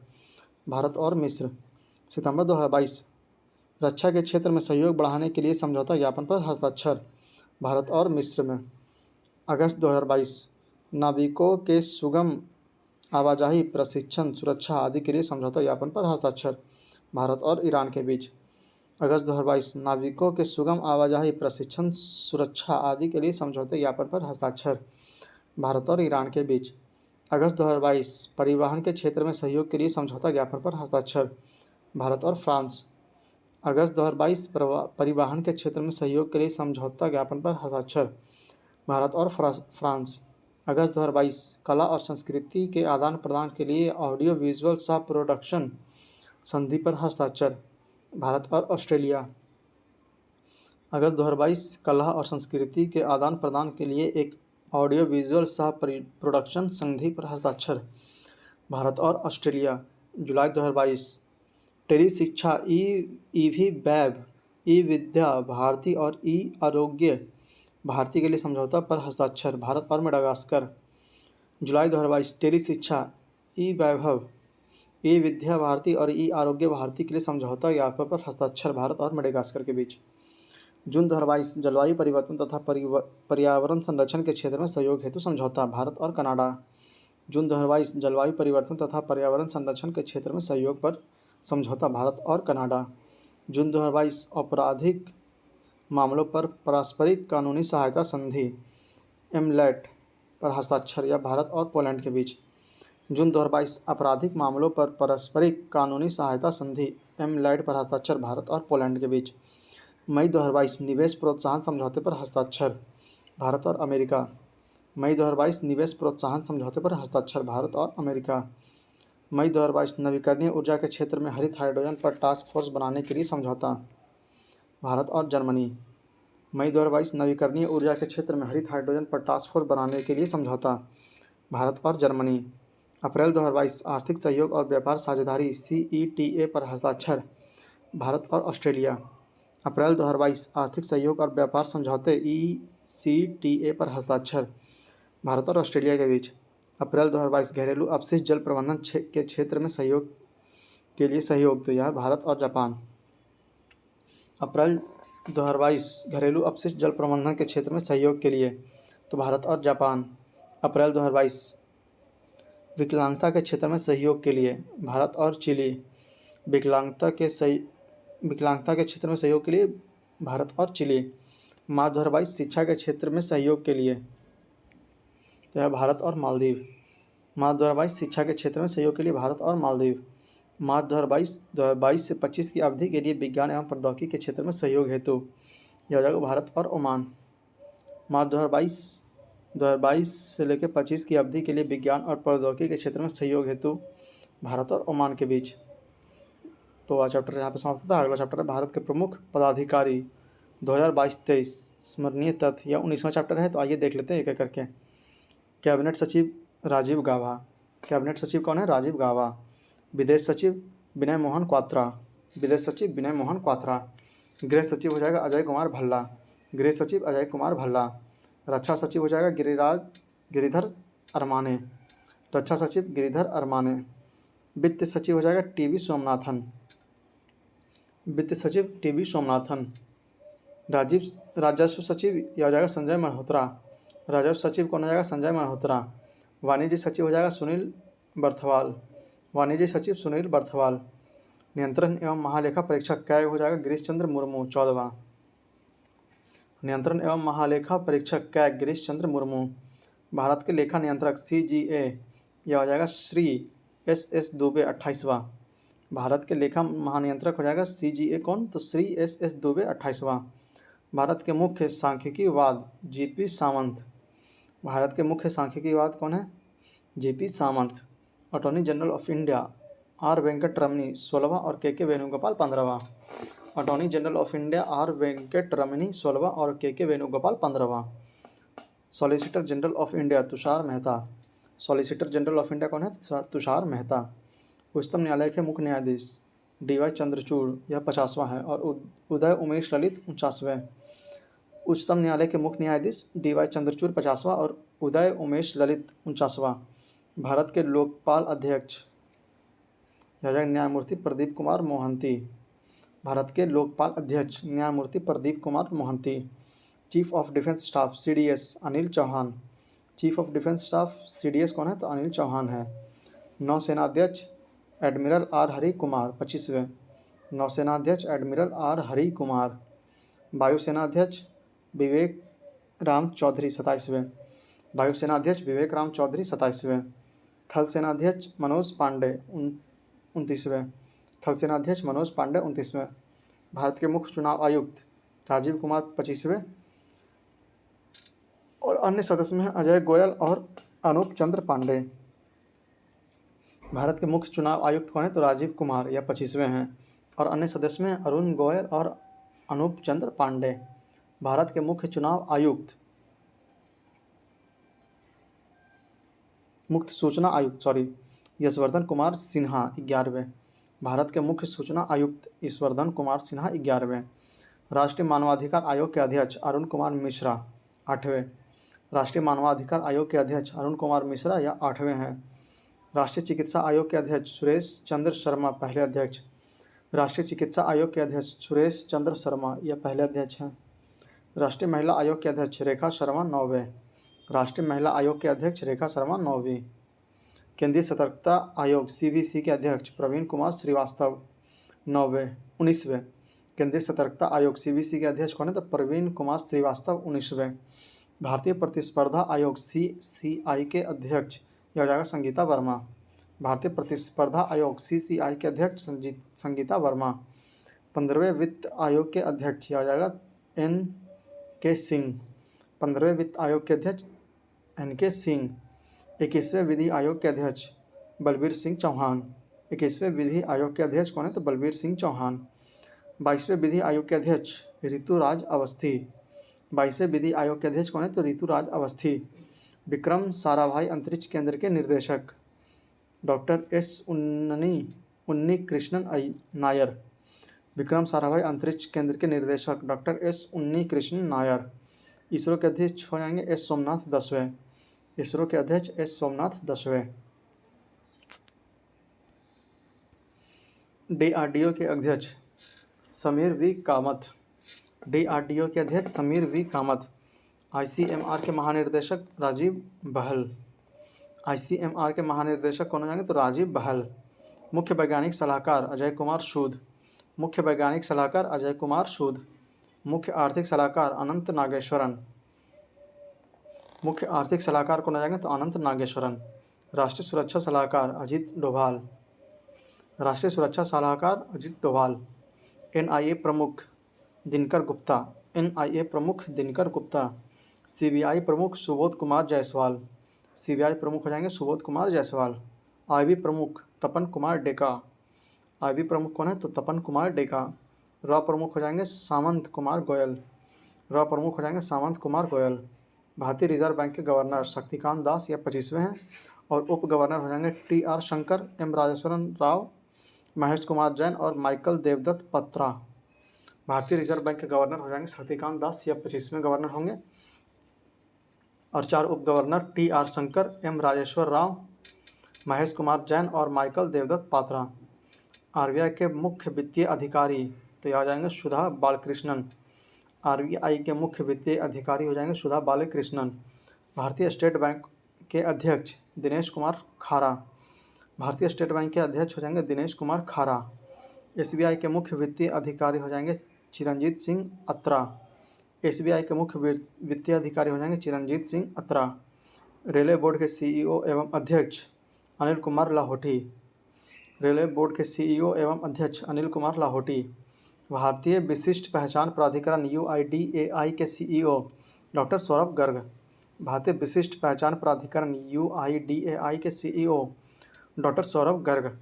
भारत और मिस्र। सितंबर 2022 रक्षा के क्षेत्र में सहयोग बढ़ाने के लिए समझौता ज्ञापन पर हस्ताक्षर भारत और मिस्र में। अगस्त 2022 नाविकों के सुगम आवाजाही, प्रशिक्षण, सुरक्षा आदि के लिए समझौता ज्ञापन पर हस्ताक्षर भारत और ईरान के बीच। अगस्त 2022 नाविकों के सुगम आवाजाही, प्रशिक्षण, सुरक्षा आदि के लिए समझौते ज्ञापन पर हस्ताक्षर भारत और ईरान के बीच। अगस्त 2022 परिवहन के क्षेत्र में सहयोग के लिए समझौता ज्ञापन पर हस्ताक्षर भारत और फ्रांस। अगस्त 2022 परिवहन के क्षेत्र में सहयोग के लिए समझौता ज्ञापन पर हस्ताक्षर भारत और फ्रांस। अगस्त 2022 कला और संस्कृति के आदान प्रदान के लिए ऑडियो विजुअल सह प्रोडक्शन संधि पर हस्ताक्षर भारत और ऑस्ट्रेलिया। अगस्त 2022 कला और संस्कृति के आदान प्रदान के लिए एक ऑडियो विजुअल सह प्रोडक्शन संधि पर हस्ताक्षर, भारत और ऑस्ट्रेलिया। जुलाई 2022 टेली शिक्षा, ईवी वेब, ई विद्या भारती और ई आरोग्य भारती के लिए समझौता पर हस्ताक्षर, भारत और मेडागास्कर। जुलाई 2022 टेली शिक्षा, ई वैभव, ई विद्या भारती और ई आरोग्य भारती के लिए समझौता ज्ञापन पर हस्ताक्षर, भारत और मेडागास्कर के बीच। जून 2022 जलवायु परिवर्तन तथा पर्यावरण संरक्षण के क्षेत्र में सहयोग हेतु समझौता, भारत और कनाडा। जून 2022 जलवायु परिवर्तन तथा पर्यावरण संरक्षण के क्षेत्र में सहयोग पर समझौता, भारत और कनाडा। जून 2022 आपराधिक मामलों पर पारस्परिक कानूनी सहायता संधि, एमलेट पर हस्ताक्षर, या भारत और पोलैंड के बीच। जून 2022 आपराधिक मामलों पर पारस्परिक कानूनी सहायता संधि, एमलेट पर हस्ताक्षर, भारत और पोलैंड के बीच। मई 2022 निवेश प्रोत्साहन समझौते पर हस्ताक्षर, भारत और अमेरिका। मई 2022 निवेश प्रोत्साहन समझौते पर हस्ताक्षर, भारत और अमेरिका। मई 2022 नवीकरणीय ऊर्जा के क्षेत्र में हरित हाइड्रोजन पर टास्क फोर्स बनाने के लिए समझौता, भारत और जर्मनी। मई 2022 नवीकरणीय ऊर्जा के क्षेत्र में हरित हाइड्रोजन पर टास्क फोर्स बनाने के लिए समझौता, भारत और जर्मनी। अप्रैल 2022 आर्थिक सहयोग और व्यापार साझेदारी CETA पर हस्ताक्षर, भारत और ऑस्ट्रेलिया। अप्रैल 2022 आर्थिक सहयोग और व्यापार समझौते ECTA पर हस्ताक्षर, भारत और ऑस्ट्रेलिया के बीच। अप्रैल 2022 घरेलू अपशिष्ट जल प्रबंधन के क्षेत्र में सहयोग के लिए सहयोग, तो यह भारत और जापान। अप्रैल 2022 घरेलू अपशिष्ट जल प्रबंधन के क्षेत्र में सहयोग के लिए, तो भारत और जापान। अप्रैल 2022 विकलांगता के क्षेत्र में सहयोग के लिए, भारत और चिली। विकलांगता के क्षेत्र में सहयोग के लिए, भारत और चिली। मार्च 2022 शिक्षा के क्षेत्र में सहयोग के लिए, तो यह भारत और मालदीव। मार्च 2022 शिक्षा के क्षेत्र में सहयोग के लिए, भारत और मालदीव। मार्च 2022 से 25 की अवधि के लिए विज्ञान एवं प्रौद्योगिकी के क्षेत्र में सहयोग हेतु, यह हो जाएगा भारत और ओमान। मार्च 2022 से लेकर 25 की अवधि के लिए विज्ञान और प्रौद्योगिकी के क्षेत्र में सहयोग हेतु, भारत और ओमान के बीच। तो आज चैप्टर यहाँ पर समाप्त होता है। अगला चैप्टर है भारत के प्रमुख पदाधिकारी 2022-23 स्मरणीय तथ्य, या 19वां चैप्टर है। तो आइए देख लेते हैं एक एक करके। कैबिनेट सचिव राजीव गाभा। कैबिनेट सचिव कौन है? राजीव गाभा। विदेश सचिव विनय मोहन क्वात्रा। विदेश सचिव विनय मोहन क्वात्रा। गृह सचिव हो जाएगा अजय कुमार भल्ला। गृह सचिव अजय कुमार भल्ला। रक्षा सचिव हो जाएगा गिरिधर अरमाने। रक्षा सचिव गिरिधर अरमाने। वित्त सचिव हो जाएगा टीवी सोमनाथन। वित्त सचिव टीवी सोमनाथन। राजस्व सचिव यह हो जाएगा संजय मल्होत्रा। राजस्व सचिव कौन हो जाएगा? संजय मल्होत्रा। वाणिज्य सचिव हो जाएगा सुनील बर्थवाल। वाणिज्य सचिव सुनील बर्थवाल। नियंत्रण एवं महालेखा परीक्षक कैग हो जाएगा गिरीश चंद्र मुर्मू 14वां। नियंत्रण एवं महालेखा परीक्षक कैग गिरीश चंद्र मुर्मू। भारत के लेखा नियंत्रक CGA यह हो जाएगा श्री SS दुबे 28वां। भारत के लेखा महानियंत्रक हो जाएगा CGA कौन? तो श्री SS दुबे 28वां। भारत के मुख्य सांख्यिकीवाद GP सामंत। भारत के मुख्य सांख्यिकीवाद कौन है? GP Samant. Attorney general of India R Venkat Ramani 16वां और KK वेणुगोपाल 15वां। Attorney general of India R Venkat Ramani 16वां और KK वेणुगोपाल 15वां। Solicitor general of India Tushar Mehta. Solicitor general of India कौन है? तुषार मेहता। उच्चतम न्यायालय के मुख्य न्यायाधीश DY चंद्रचूड़ यह 50वां है, और उदय उमेश ललित 49वें। उच्चतम न्यायालय के मुख्य न्यायाधीश DY चंद्रचूड़ 50वां और उदय उमेश ललित 49वां। भारत के लोकपाल अध्यक्ष न्यायमूर्ति प्रदीप कुमार मोहंती। भारत के लोकपाल अध्यक्ष न्यायमूर्ति Pradeep Kumar Mohanty. Chief of defence staff CDS Anil Chauhan. Chief of defence staff CDS कौन है? तो अनिल चौहान है। नौसेनाध्यक्ष एडमिरल R हरि कुमार 25वें। नौसेनाध्यक्ष एडमिरल R हरि कुमार। वायुसेनाध्यक्ष विवेक राम चौधरी 27वें। वायुसेनाध्यक्ष विवेक राम चौधरी 27वें। थल सेनाध्यक्ष मनोज पांडे 29वें। थल सेनाध्यक्ष मनोज पांडे 29वें। भारत के मुख्य चुनाव आयुक्त राजीव कुमार 25वें, और अन्य सदस्य में अजय गोयल और अनूप चंद्र पांडे। भारत के मुख्य चुनाव आयुक्त कौन है? तो राजीव कुमार, यह 25वें हैं। और अन्य सदस्य में अरुण गोयल और अनूप चंद्र पांडे। भारत के मुख्य चुनाव आयुक्त, मुख्य सूचना आयुक्त यशवर्धन कुमार सिन्हा 11वें। भारत के मुख्य सूचना आयुक्त यशवर्धन कुमार सिन्हा 11वें। राष्ट्रीय मानवाधिकार आयोग के अध्यक्ष अरुण कुमार मिश्रा 8वें। राष्ट्रीय मानवाधिकार आयोग के अध्यक्ष अरुण कुमार मिश्रा या 8वें हैं। राष्ट्रीय चिकित्सा आयोग के अध्यक्ष सुरेश चंद्र शर्मा पहले अध्यक्ष। राष्ट्रीय चिकित्सा आयोग के अध्यक्ष सुरेश चंद्र शर्मा यह पहले अध्यक्ष हैं। राष्ट्रीय महिला आयोग के अध्यक्ष रेखा शर्मा 9वें। राष्ट्रीय महिला आयोग के अध्यक्ष रेखा शर्मा 9वीं। केंद्रीय सतर्कता आयोग CBC के अध्यक्ष प्रवीण कुमार श्रीवास्तव 19वें। केंद्रीय सतर्कता आयोग CBC के अध्यक्ष कौन है? तो प्रवीण कुमार श्रीवास्तव 19वें। भारतीय प्रतिस्पर्धा आयोग CCI के अध्यक्ष यह हो जाएगा संगीता वर्मा। भारतीय प्रतिस्पर्धा आयोग CCI के अध्यक्ष संगीता वर्मा। 15वें वित्त आयोग के अध्यक्ष यह हो जाएगा NK सिंह। 15वें वित्त आयोग के अध्यक्ष NK सिंह। 21वें विधि आयोग के अध्यक्ष बलबीर सिंह चौहान। 21वें विधि आयोग के अध्यक्ष कौन है? तो बलबीर सिंह चौहान। 22वें विधि आयोग के अध्यक्ष ऋतुराज अवस्थी। 22वें विधि आयोग के अध्यक्ष कौन है? तो ऋतुराज अवस्थी। विक्रम साराभाई अंतरिक्ष केंद्र के निर्देशक डॉक्टर S उन्नी कृष्णन नायर। विक्रम साराभाई अंतरिक्ष केंद्र के निर्देशक डॉक्टर S उन्नी कृष्णन नायर। इसरो के अध्यक्ष हो जाएंगे S सोमनाथ 10वें। इसरो के अध्यक्ष S सोमनाथ 10वें। DRDO के अध्यक्ष समीर V कामत। DRDO के अध्यक्ष समीर V कामत। ICMR के महानिर्देशक राजीव बहल। ICMR के महानिर्देशक कौन हो जाएंगे? तो राजीव बहल। मुख्य वैज्ञानिक सलाहकार अजय कुमार सूद। मुख्य वैज्ञानिक सलाहकार अजय कुमार सूद। मुख्य आर्थिक सलाहकार अनंत नागेश्वरन। मुख्य आर्थिक सलाहकार कौन हो जाएंगे? तो अनंत नागेश्वरन। राष्ट्रीय सुरक्षा सलाहकार अजीत डोभाल। राष्ट्रीय सुरक्षा सलाहकार अजीत डोभाल। NIA प्रमुख दिनकर गुप्ता। NIA प्रमुख दिनकर गुप्ता। CBI प्रमुख सुबोध कुमार जायसवाल। CBI प्रमुख हो जाएंगे सुबोध कुमार जायसवाल। IB प्रमुख तपन कुमार डेका। IB प्रमुख कौन है? तो तपन कुमार डेका। रॉ प्रमुख हो जाएंगे सामंत कुमार गोयल। रॉ प्रमुख हो जाएंगे सामंत कुमार गोयल। भारतीय रिजर्व बैंक के गवर्नर शक्तिकांत दास या 25वें हैं और उप गवर्नर हो जाएंगे TR शंकर, M राजेश्वरन राव, महेश कुमार जैन और माइकल देवदत्त पत्रा। भारतीय रिजर्व बैंक के गवर्नर हो जाएंगे शक्तिकांत दास या 25वें गवर्नर होंगे और 4 उप governor TR Shankar, M Rajeshwar Rao, Mahesh Kumar Jain और माइकल देवदत्त पात्रा। RBI के मुख्य वित्तीय अधिकारी तो यह हो जाएंगे सुधा बालकृष्णन। RBI के मुख्य वित्तीय अधिकारी हो जाएंगे सुधा बालकृष्णन। भारतीय स्टेट बैंक के अध्यक्ष दिनेश कुमार खारा। भारतीय स्टेट बैंक के अध्यक्ष हो जाएंगे दिनेश कुमार खारा। SBI के मुख्य वित्तीय अधिकारी हो जाएंगे चिरंजीत सिंह अत्रा। SBI के मुख्य वित्तीय अधिकारी हो जाएंगे चिरंजीत सिंह अत्रा। रेलवे बोर्ड के CEO एवं अध्यक्ष अनिल कुमार लाहोटी। रेलवे बोर्ड के CEO एवं अध्यक्ष अनिल कुमार लाहोटी। भारतीय विशिष्ट पहचान प्राधिकरण UIDAI के CEO डॉक्टर सौरभ गर्ग। भारतीय विशिष्ट पहचान प्राधिकरण UIDAI के CEO डॉक्टर सौरभ गर्ग।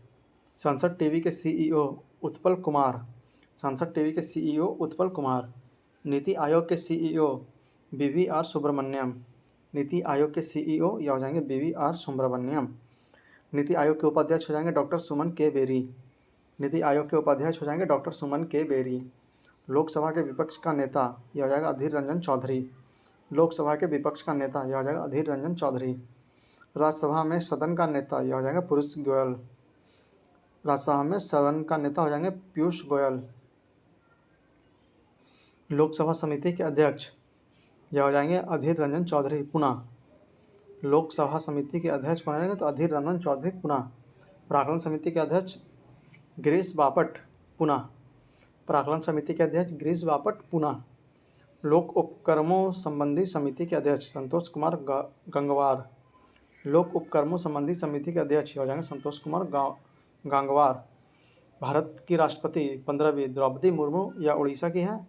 संसद टीवी के CEO उत्पल कुमार। संसद टीवी के CEO उत्पल कुमार। नीति आयोग के CEO BVR सुब्रमण्यम। नीति आयोग के CEO या हो जाएंगे BVR सुब्रमण्यम। नीति आयोग के उपाध्यक्ष हो जाएंगे डॉक्टर सुमन के बेरी। नीति आयोग के उपाध्यक्ष हो जाएंगे डॉक्टर सुमन के बेरी। लोकसभा के विपक्ष का नेता यह हो जाएगा अधीर रंजन चौधरी। लोकसभा के विपक्ष का नेता यह हो जाएगा अधीर रंजन चौधरी। राज्यसभा में सदन का नेता यह हो जाएगा पीयूष गोयल। राज्यसभा में सदन का नेता हो जाएंगे पीयूष गोयल। लोकसभा समिति के अध्यक्ष यह हो जाएंगे अधीर रंजन चौधरी पुनः। लोकसभा समिति के अध्यक्ष कौन रहेंगे? तो अधीर रंजन चौधरी पुनः। प्राक्कलन समिति के अध्यक्ष गिरीश बापट पुनः। प्राक्कलन समिति के अध्यक्ष गिरीश बापट पुनः। लोक उपक्रमों संबंधी समिति के अध्यक्ष संतोष कुमार गंगवार। लोक उपक्रमों संबंधी समिति के अध्यक्ष हो जाएंगे संतोष कुमार गंगवार। भारत की राष्ट्रपति 15वीं द्रौपदी मुर्मू या उड़ीसा की हैं।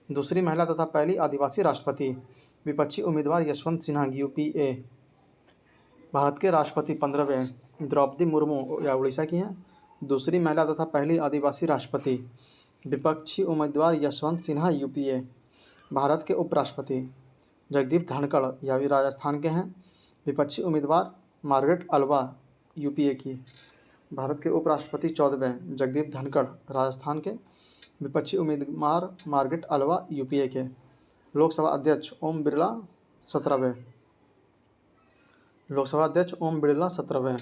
दूसरी महिला तथा पहली आदिवासी राष्ट्रपति विपक्षी उम्मीदवार यशवंत सिन्हा UPA। भारत के राष्ट्रपति 15वें द्रौपदी मुर्मू या उड़ीसा की हैं। दूसरी महिला तथा पहली आदिवासी राष्ट्रपति। विपक्षी उम्मीदवार यशवंत सिन्हा यूपीए। भारत के उपराष्ट्रपति जगदीप धनखड़, यह भी राजस्थान के हैं। विपक्षी उम्मीदवार मार्गरेट अल्वा यूपीए की। भारत के उपराष्ट्रपति 14वें जगदीप धनखड़ राजस्थान के। विपक्षी उम्मीदवार मार्गरेट अल्वा यूपीए के। लोकसभा अध्यक्ष ओम बिरला 17वें। लोकसभा अध्यक्ष ओम बिरला 17वें।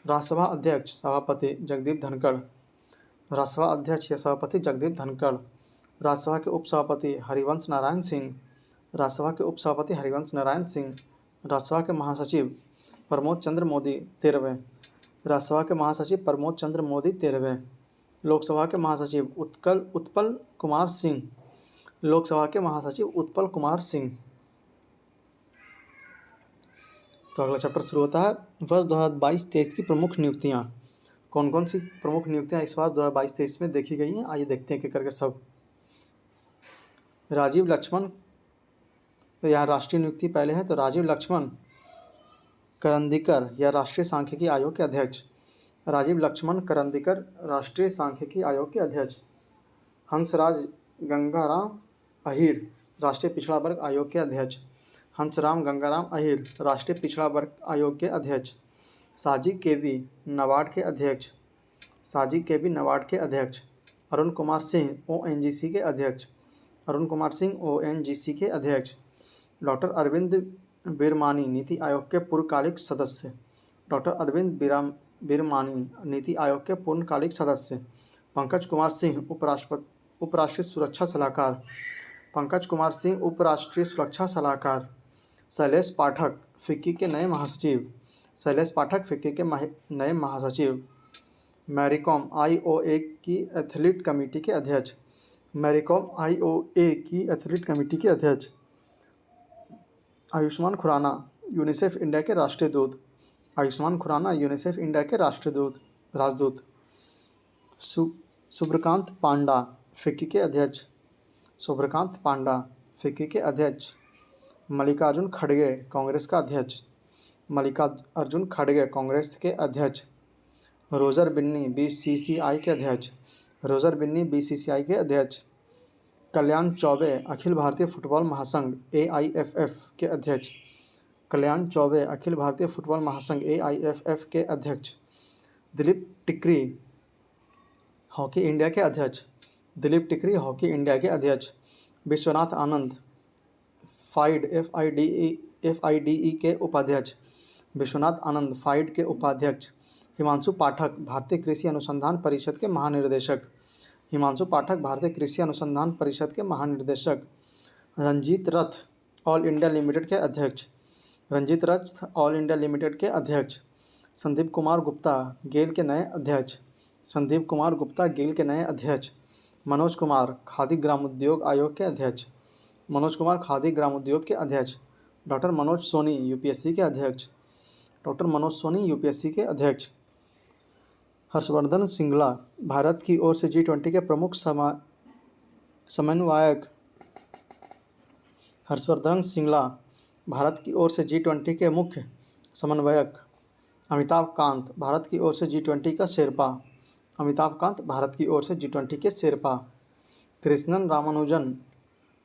राज्यसभा अध्यक्ष सभापति जगदीप धनखड़। राज्यसभा अध्यक्ष या सभापति जगदीप धनखड़। राज्यसभा के उपसभापति हरिवंश नारायण सिंह। राज्यसभा के उपसभापति हरिवंश नारायण सिंह। राज्यसभा के महासचिव प्रमोद चंद्र मोदी 13वें। राज्यसभा के महासचिव प्रमोद चंद्र मोदी 13वें। लोकसभा के महासचिव उत्पल कुमार सिंह। लोकसभा के महासचिव उत्पल कुमार सिंह। तो अगला चैप्टर शुरू होता है। वर्ष 2022-23 की प्रमुख नियुक्तियां। कौन कौन सी प्रमुख नियुक्तियां इस बार 2022-23 में देखी गई हैं, आइए देखते हैं कि करके सब। राजीव लक्ष्मण, यहाँ राष्ट्रीय नियुक्ति पहले है, तो राजीव लक्ष्मण करंदीकर या राष्ट्रीय सांख्यिकी आयोग के अध्यक्ष। राजीव लक्ष्मण करंदीकर राष्ट्रीय सांख्यिकी आयोग के अध्यक्ष। हंसराज गंगाराम अहीर राष्ट्रीय पिछड़ा वर्ग आयोग के अध्यक्ष। हंसराम गंगाराम अहीर राष्ट्रीय पिछड़ा वर्ग आयोग के अध्यक्ष। साजी केबी नाबार्ड के अध्यक्ष। साजी केबी नाबार्ड के अध्यक्ष। अरुण कुमार सिंह ओएनजीसी के अध्यक्ष। अरुण कुमार सिंह ओएनजीसी के अध्यक्ष। डॉक्टर अरविंद बिरमानी नीति आयोग के पूर्वकालिक सदस्य। डॉक्टर अरविंद बिरमानी नीति आयोग के पूर्णकालिक सदस्य। पंकज कुमार सिंह उपराष्ट्रीय सुरक्षा सलाहकार। पंकज कुमार सिंह उपराष्ट्रीय सुरक्षा सलाहकार। शैलेश पाठक फिक्की के नए महासचिव। शैलेश पाठक फिक्की के नए महासचिव। मैरीकॉम आईओए की एथलीट कमेटी के अध्यक्ष। मैरीकॉम आईओए की एथलीट कमेटी के अध्यक्ष। आयुष्मान खुराना यूनिसेफ इंडिया के राष्ट्रीय दूत। आयुष्मान खुराना यूनिसेफ इंडिया के राजदूत। सुब्रकांत पांडा फिक्की के अध्यक्ष। सुब्रकांत पांडा फिक्की के अध्यक्ष। मल्लिकार्जुन खड़गे कांग्रेस का अध्यक्ष। मल्लिकार्जुन खड़गे कांग्रेस के अध्यक्ष। रोजर बिन्नी बीसीसीआई के अध्यक्ष। रोजर बिन्नी बीसीसीआई के अध्यक्ष। कल्याण चौबे अखिल भारतीय फुटबॉल महासंघ एआईएफएफ के अध्यक्ष। कल्याण चौबे अखिल भारतीय फुटबॉल महासंघ एआईएफएफ के अध्यक्ष। दिलीप टिकरी हॉकी इंडिया के अध्यक्ष। दिलीप टिकरी हॉकी इंडिया के अध्यक्ष। विश्वनाथ आनंद फाइड एफआईडीई के उपाध्यक्ष। विश्वनाथ आनंद फाइड के उपाध्यक्ष। हिमांशु पाठक भारतीय कृषि अनुसंधान परिषद के महानिर्देशक। हिमांशु पाठक भारतीय कृषि अनुसंधान परिषद के महानिर्देशक। रंजीत रथ ऑल इंडिया लिमिटेड के अध्यक्ष। रंजीत रथ ऑल इंडिया लिमिटेड के अध्यक्ष। संदीप कुमार गुप्ता गेल के नए अध्यक्ष। संदीप कुमार गुप्ता गेल के नए अध्यक्ष। मनोज कुमार खादी ग्रामोद्योग आयोग के अध्यक्ष। मनोज कुमार खादी ग्रामोद्योग के अध्यक्ष। डॉक्टर मनोज सोनी यूपीएससी के अध्यक्ष। डॉक्टर मनोज सोनी यूपीएससी के अध्यक्ष। हर्षवर्धन श्रृंगला भारत की ओर से G20 के प्रमुख समन्वयक। हर्षवर्धन श्रृंगला भारत की ओर से G20 के मुख्य समन्वयक। अमिताभ कांत भारत की ओर से G20 का शेरपा। अमिताभ कांत भारत की ओर से G20 के शेरपा। कृष्णन रामानुजन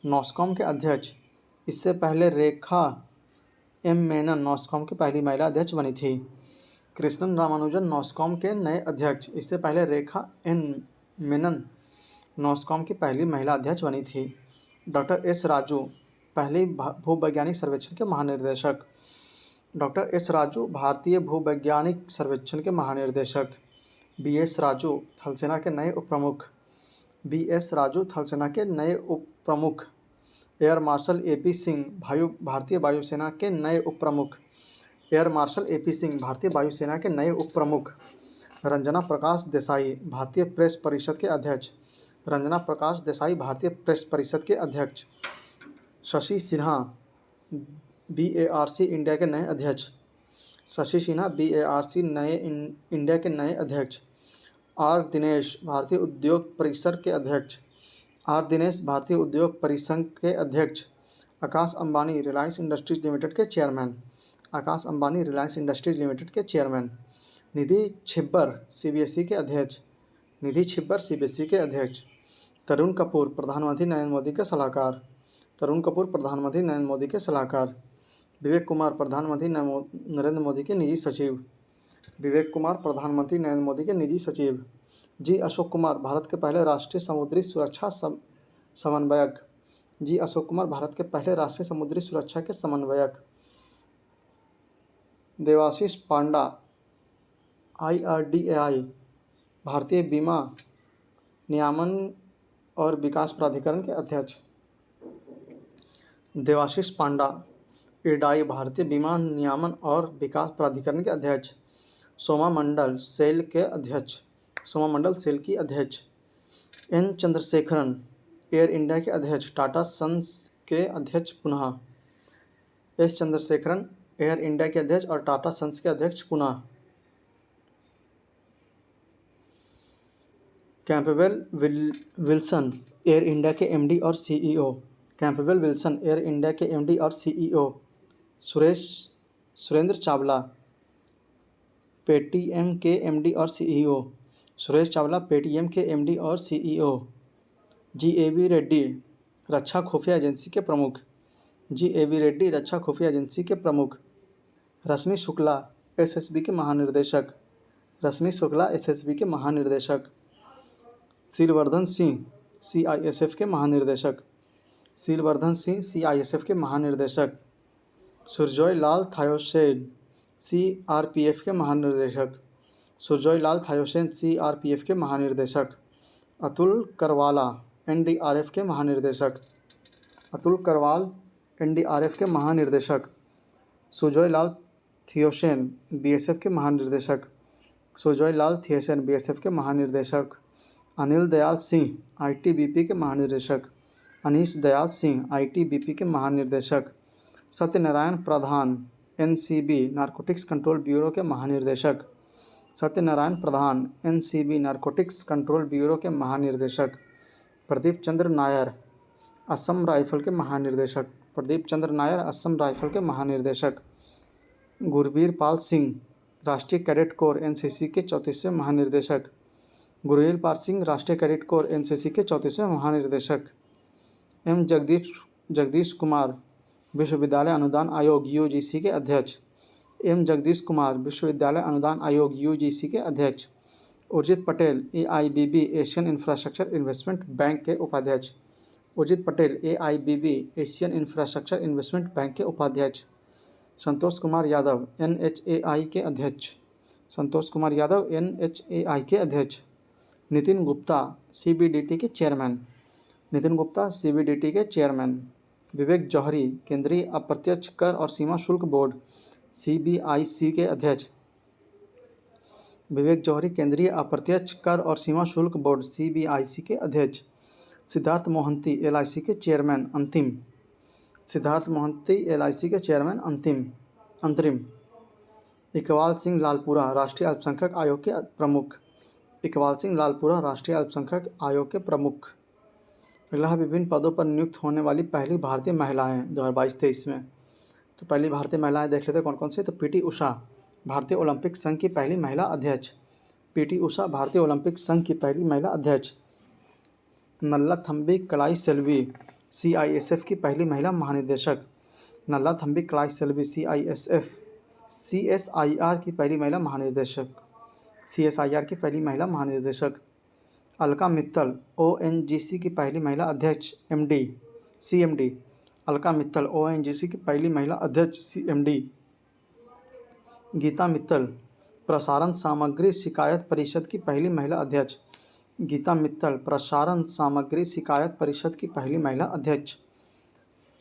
नॉस्कॉम के अध्यक्ष। इससे पहले रेखा एम मेनन नॉस्कॉम की पहली महिला अध्यक्ष बनी थी। कृष्णन रामानुजन नॉस्कॉम के नए अध्यक्ष। इससे पहले रेखा एन मेनन नॉस्कॉम की पहली महिला अध्यक्ष बनी थी। डॉक्टर एस राजू पहले भूवैज्ञानिक सर्वेक्षण के महानिर्देशक। डॉक्टर एस राजू भारतीय भूवैज्ञानिक सर्वेक्षण के महानिर्देशक। बीएस राजू थल सेना के नए उपप्रमुख। बीएस राजू थल सेना के नए उपप्रमुख। एयर मार्शल एपी सिंह भारतीय वायुसेना के नए उपप्रमुख। एयर मार्शल एपी सिंह भारतीय वायुसेना के नए उपप्रमुख। रंजना प्रकाश देसाई भारतीय प्रेस परिषद के अध्यक्ष। रंजना प्रकाश देसाई भारतीय प्रेस परिषद के अध्यक्ष। शशि सिन्हा बीएआरसी इंडिया के नए अध्यक्ष। शशि सिन्हा बीएआरसी इंडिया के नए अध्यक्ष। आर दिनेश भारतीय उद्योग परिसर के अध्यक्ष। आर दिनेश भारतीय उद्योग परिसंघ के अध्यक्ष। आकाश अंबानी रिलायंस इंडस्ट्रीज लिमिटेड के chairman. Akash Ambani Reliance industries limited के चेयरमैन। निधि छिब्बर सीबीएसई के अध्यक्ष। निधि छिब्बर सीबीएसई के अध्यक्ष। तरुण कपूर प्रधानमंत्री नरेंद्र मोदी के सलाहकार। तरुण कपूर प्रधानमंत्री नरेंद्र मोदी के सलाहकार। विवेक कुमार प्रधानमंत्री नरेंद्र मोदी के निजी सचिव। विवेक कुमार प्रधानमंत्री नरेंद्र मोदी के निजी सचिव। जी अशोक कुमार भारत के पहले राष्ट्रीय समुद्री सुरक्षा समन्वयक। जी अशोक कुमार भारत के पहले राष्ट्रीय समुद्री सुरक्षा के समन्वयक। देवाशीष पांडा IRDAI भारतीय बीमा नियामन और विकास प्राधिकरण के अध्यक्ष। देवाशीष पांडा IRDAI भारतीय बीमा नियामन और विकास प्राधिकरण के अध्यक्ष। सोमा मंडल सेल के अध्यक्ष। सोमा मंडल सेल की अध्यक्ष। N चंद्रशेखरन एयर इंडिया के अध्यक्ष, टाटा सन्स के अध्यक्ष पुनः। S चंद्रशेखरन एयर इंडिया के अध्यक्ष और टाटा सन्स के अध्यक्ष पुनः। कैंपबेल विल्सन एयर इंडिया के MD और CEO। Campbell Wilson air India के MD और CEO। सुरेंद्र चावला पेटीएम के MD और CEO। सुरेश चावला पेटीएम के MD और CEO। GAB रेड्डी रक्षा खुफिया एजेंसी के प्रमुख। GAB रेड्डी रक्षा खुफिया एजेंसी के प्रमुख। रश्मि शुक्ला SSB के महानिर्देशक। रश्मि शुक्ला SSB के महानिर्देशक। शीलवर्धन सिंह CISF के महानिर्देशक। शीलवर्धन सिंह CISF के महानिर्देशक। सुरजॉय लाल थायोसेन CRPF के महानिर्देशक। सुरजॉय लाल थायोसेन CRPF के महानिर्देशक। अतुल करवाला NDRF के महानिर्देशक। अतुल करवाल NDRF के महानिर्देशक। सुजॉय लाल थियोसेन BSF के महानिर्देशक। सुजॉय लाल थियोसेन BSF के महानिर्देशक। अनिल दयाल सिंह ITBP के महानिर्देशक। अनीश दयाल सिंह ITBP के महानिर्देशक। सत्यनारायण प्रधान NCB नारकोटिक्स कंट्रोल ब्यूरो के महानिर्देशक। सत्यनारायण प्रधान NCB नारकोटिक्स कंट्रोल ब्यूरो के महानिर्देशक। प्रदीप चंद्र नायर असम राइफल के महानिर्देशक। प्रदीप चंद्र नायर असम राइफल के महानिर्देशक। गुरबीर पाल सिंह राष्ट्रीय कैडेट कोर NCC के 34वें महानिर्देशक। गुरबीर पाल सिंह राष्ट्रीय कैडेट कोर NCC के 34वें महानिर्देशक। M जगदीश कुमार विश्वविद्यालय अनुदान आयोग UGC के अध्यक्ष। M जगदीश कुमार विश्वविद्यालय अनुदान आयोग UGC के अध्यक्ष। Urjit Patel AIBB Asian infrastructure investment bank के उपाध्यक्ष। Urjit Patel AIBB Asian infrastructure investment bank के उपाध्यक्ष। संतोष कुमार यादव NHAI के अध्यक्ष। संतोष कुमार यादव NHAI के अध्यक्ष। नितिन गुप्ता CBDT के चेयरमैन। नितिन गुप्ता CBDT के चेयरमैन। विवेक जौहरी केंद्रीय अप्रत्यक्ष कर और सीमा शुल्क बोर्ड CBIC के अध्यक्ष। विवेक जौहरी केंद्रीय अप्रत्यक्ष कर और सीमा शुल्क बोर्ड CBIC के अध्यक्ष। सिद्धार्थ मोहंती LIC के चेयरमैन अंतिम। सिद्धार्थ मोहंती LIC के चेयरमैन अंतरिम। इकबाल सिंह लालपुरा राष्ट्रीय अल्पसंख्यक आयोग के प्रमुख। इकबाल सिंह लालपुरा राष्ट्रीय अल्पसंख्यक आयोग के प्रमुख। अगला विभिन्न पदों पर नियुक्त होने वाली पहली भारतीय महिलाएं 2022-23 में। तो पहली भारतीय महिलाएं देख लेते हैं कौन कौन सी। तो PT उषा भारतीय ओलंपिक संघ की पहली महिला अध्यक्ष। PT उषा भारतीय ओलंपिक संघ की पहली महिला अध्यक्ष। नल्लाथम्बी कलाई सेल्वी CISF की पहली महिला महानिदेशक। नल्लाथम्बी कलाई सेल्वी CSIR की पहली महिला महानिदेशक। CSIR की पहली महिला महानिदेशक। अलका मित्तल ONGC की पहली महिला अध्यक्ष CMD। अलका मित्तल ONGC की पहली महिला अध्यक्ष CMD। गीता मित्तल प्रसारण सामग्री शिकायत परिषद की पहली महिला अध्यक्ष। गीता मित्तल प्रसारण सामग्री शिकायत परिषद की पहली महिला अध्यक्ष।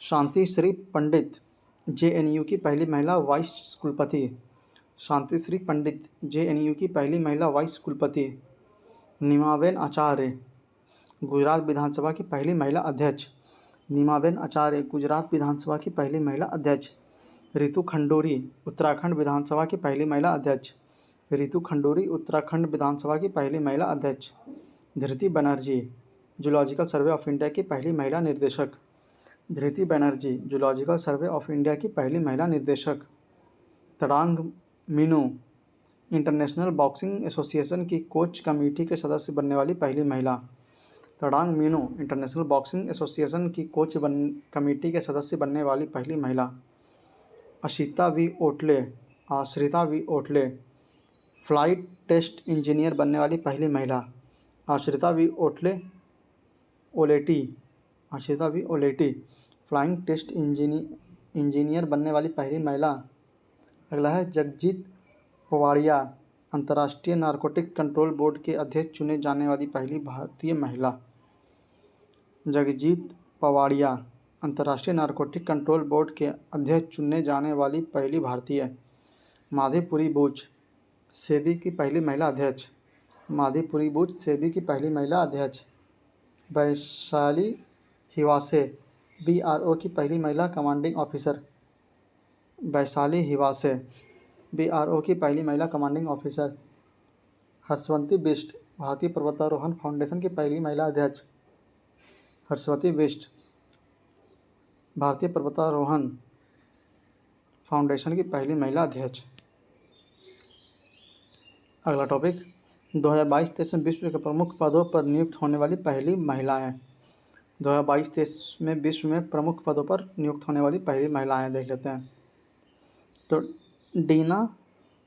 शांति श्री पंडित JNU की पहली महिला वाइस कुलपति। शांति श्री पंडित JNU की पहली महिला वाइस कुलपति। नीमाबेन आचार्य गुजरात विधानसभा की पहली महिला अध्यक्ष। नीमाबेन आचार्य गुजरात विधानसभा की पहली महिला अध्यक्ष। रितु खंडूरी उत्तराखंड विधानसभा की पहली महिला अध्यक्ष। रितु खंडूरी उत्तराखंड विधानसभा की पहली महिला अध्यक्ष। Dhriti Banerjee zoological survey of India की पहली महिला निर्देशक। Dhriti Banerjee zoological survey of India की पहली महिला निर्देशक। Tadang Minu international boxing association की कोच कमेटी के सदस्य बनने वाली पहली महिला। Tadang Minu international boxing association की कमेटी के सदस्य बनने वाली पहली महिला। आश्रिता वी ओटले फ्लाइट टेस्ट इंजीनियर बनने वाली पहली महिला। Ashrita V Olety flying test engineer बनने वाली पहली महिला। अगला है जगजीत पवाड़िया अंतर्राष्ट्रीय नारकोटिक कंट्रोल बोर्ड के अध्यक्ष चुने जाने वाली पहली भारतीय महिला। जगजीत पवाड़िया अंतर्राष्ट्रीय नारकोटिक कंट्रोल बोर्ड के अध्यक्ष चुने जाने वाली पहली भारतीय। माधीपुरी बूच सेबी की पहली महिला अध्यक्ष। माधीपुरी बूच सेबी की पहली महिला अध्यक्ष। वैशाली हिवासे बीआरओ की पहली महिला commanding officer. Vaishali Hiwase BRO की पहली महिला कमांडिंग ऑफिसर। हर्षवती बिष्ट भारतीय पर्वतारोहण फाउंडेशन की पहली महिला अध्यक्ष। हर्षवती बिष्ट भारतीय पर्वतारोहण फाउंडेशन की पहली महिला अध्यक्ष। अगला टॉपिक 2022-23 में विश्व के प्रमुख पदों पर नियुक्त होने वाली पहली महिलाएं। 2022-23 में विश्व में प्रमुख पदों पर नियुक्त होने वाली पहली महिलाएं देख लेते हैं। तो डीना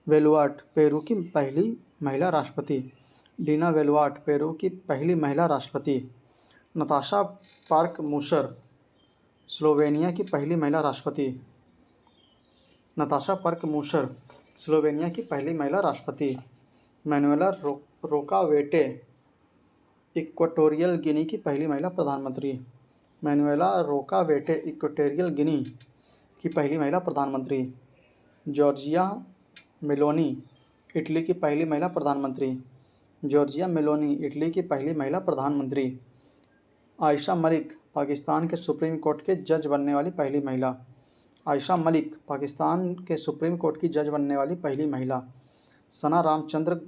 वेलुआट पेरू की पहली महिला राष्ट्रपति। डीना वेलुआट पेरू की पहली महिला राष्ट्रपति। नताशा पार्क मूसर स्लोवेनिया की पहली महिला राष्ट्रपति। नताशा पार्क मूसर स्लोवेनिया की पहली महिला राष्ट्रपति। मैनुएला रोकावेटे इक्वाटोरियल गिनी की पहली महिला प्रधानमंत्री। मैनुएला रोकावेटे इक्वाटोरियल गिनी की पहली महिला प्रधानमंत्री। जॉर्जिया मेलोनी इटली की पहली महिला प्रधानमंत्री। जॉर्जिया मेलोनी इटली की पहली महिला प्रधानमंत्री। आयशा मलिक पाकिस्तान के सुप्रीम कोर्ट के जज बनने वाली पहली महिला। आयशा मलिक पाकिस्तान के सुप्रीम कोर्ट की जज बनने वाली पहली महिला। सना रामचंद्र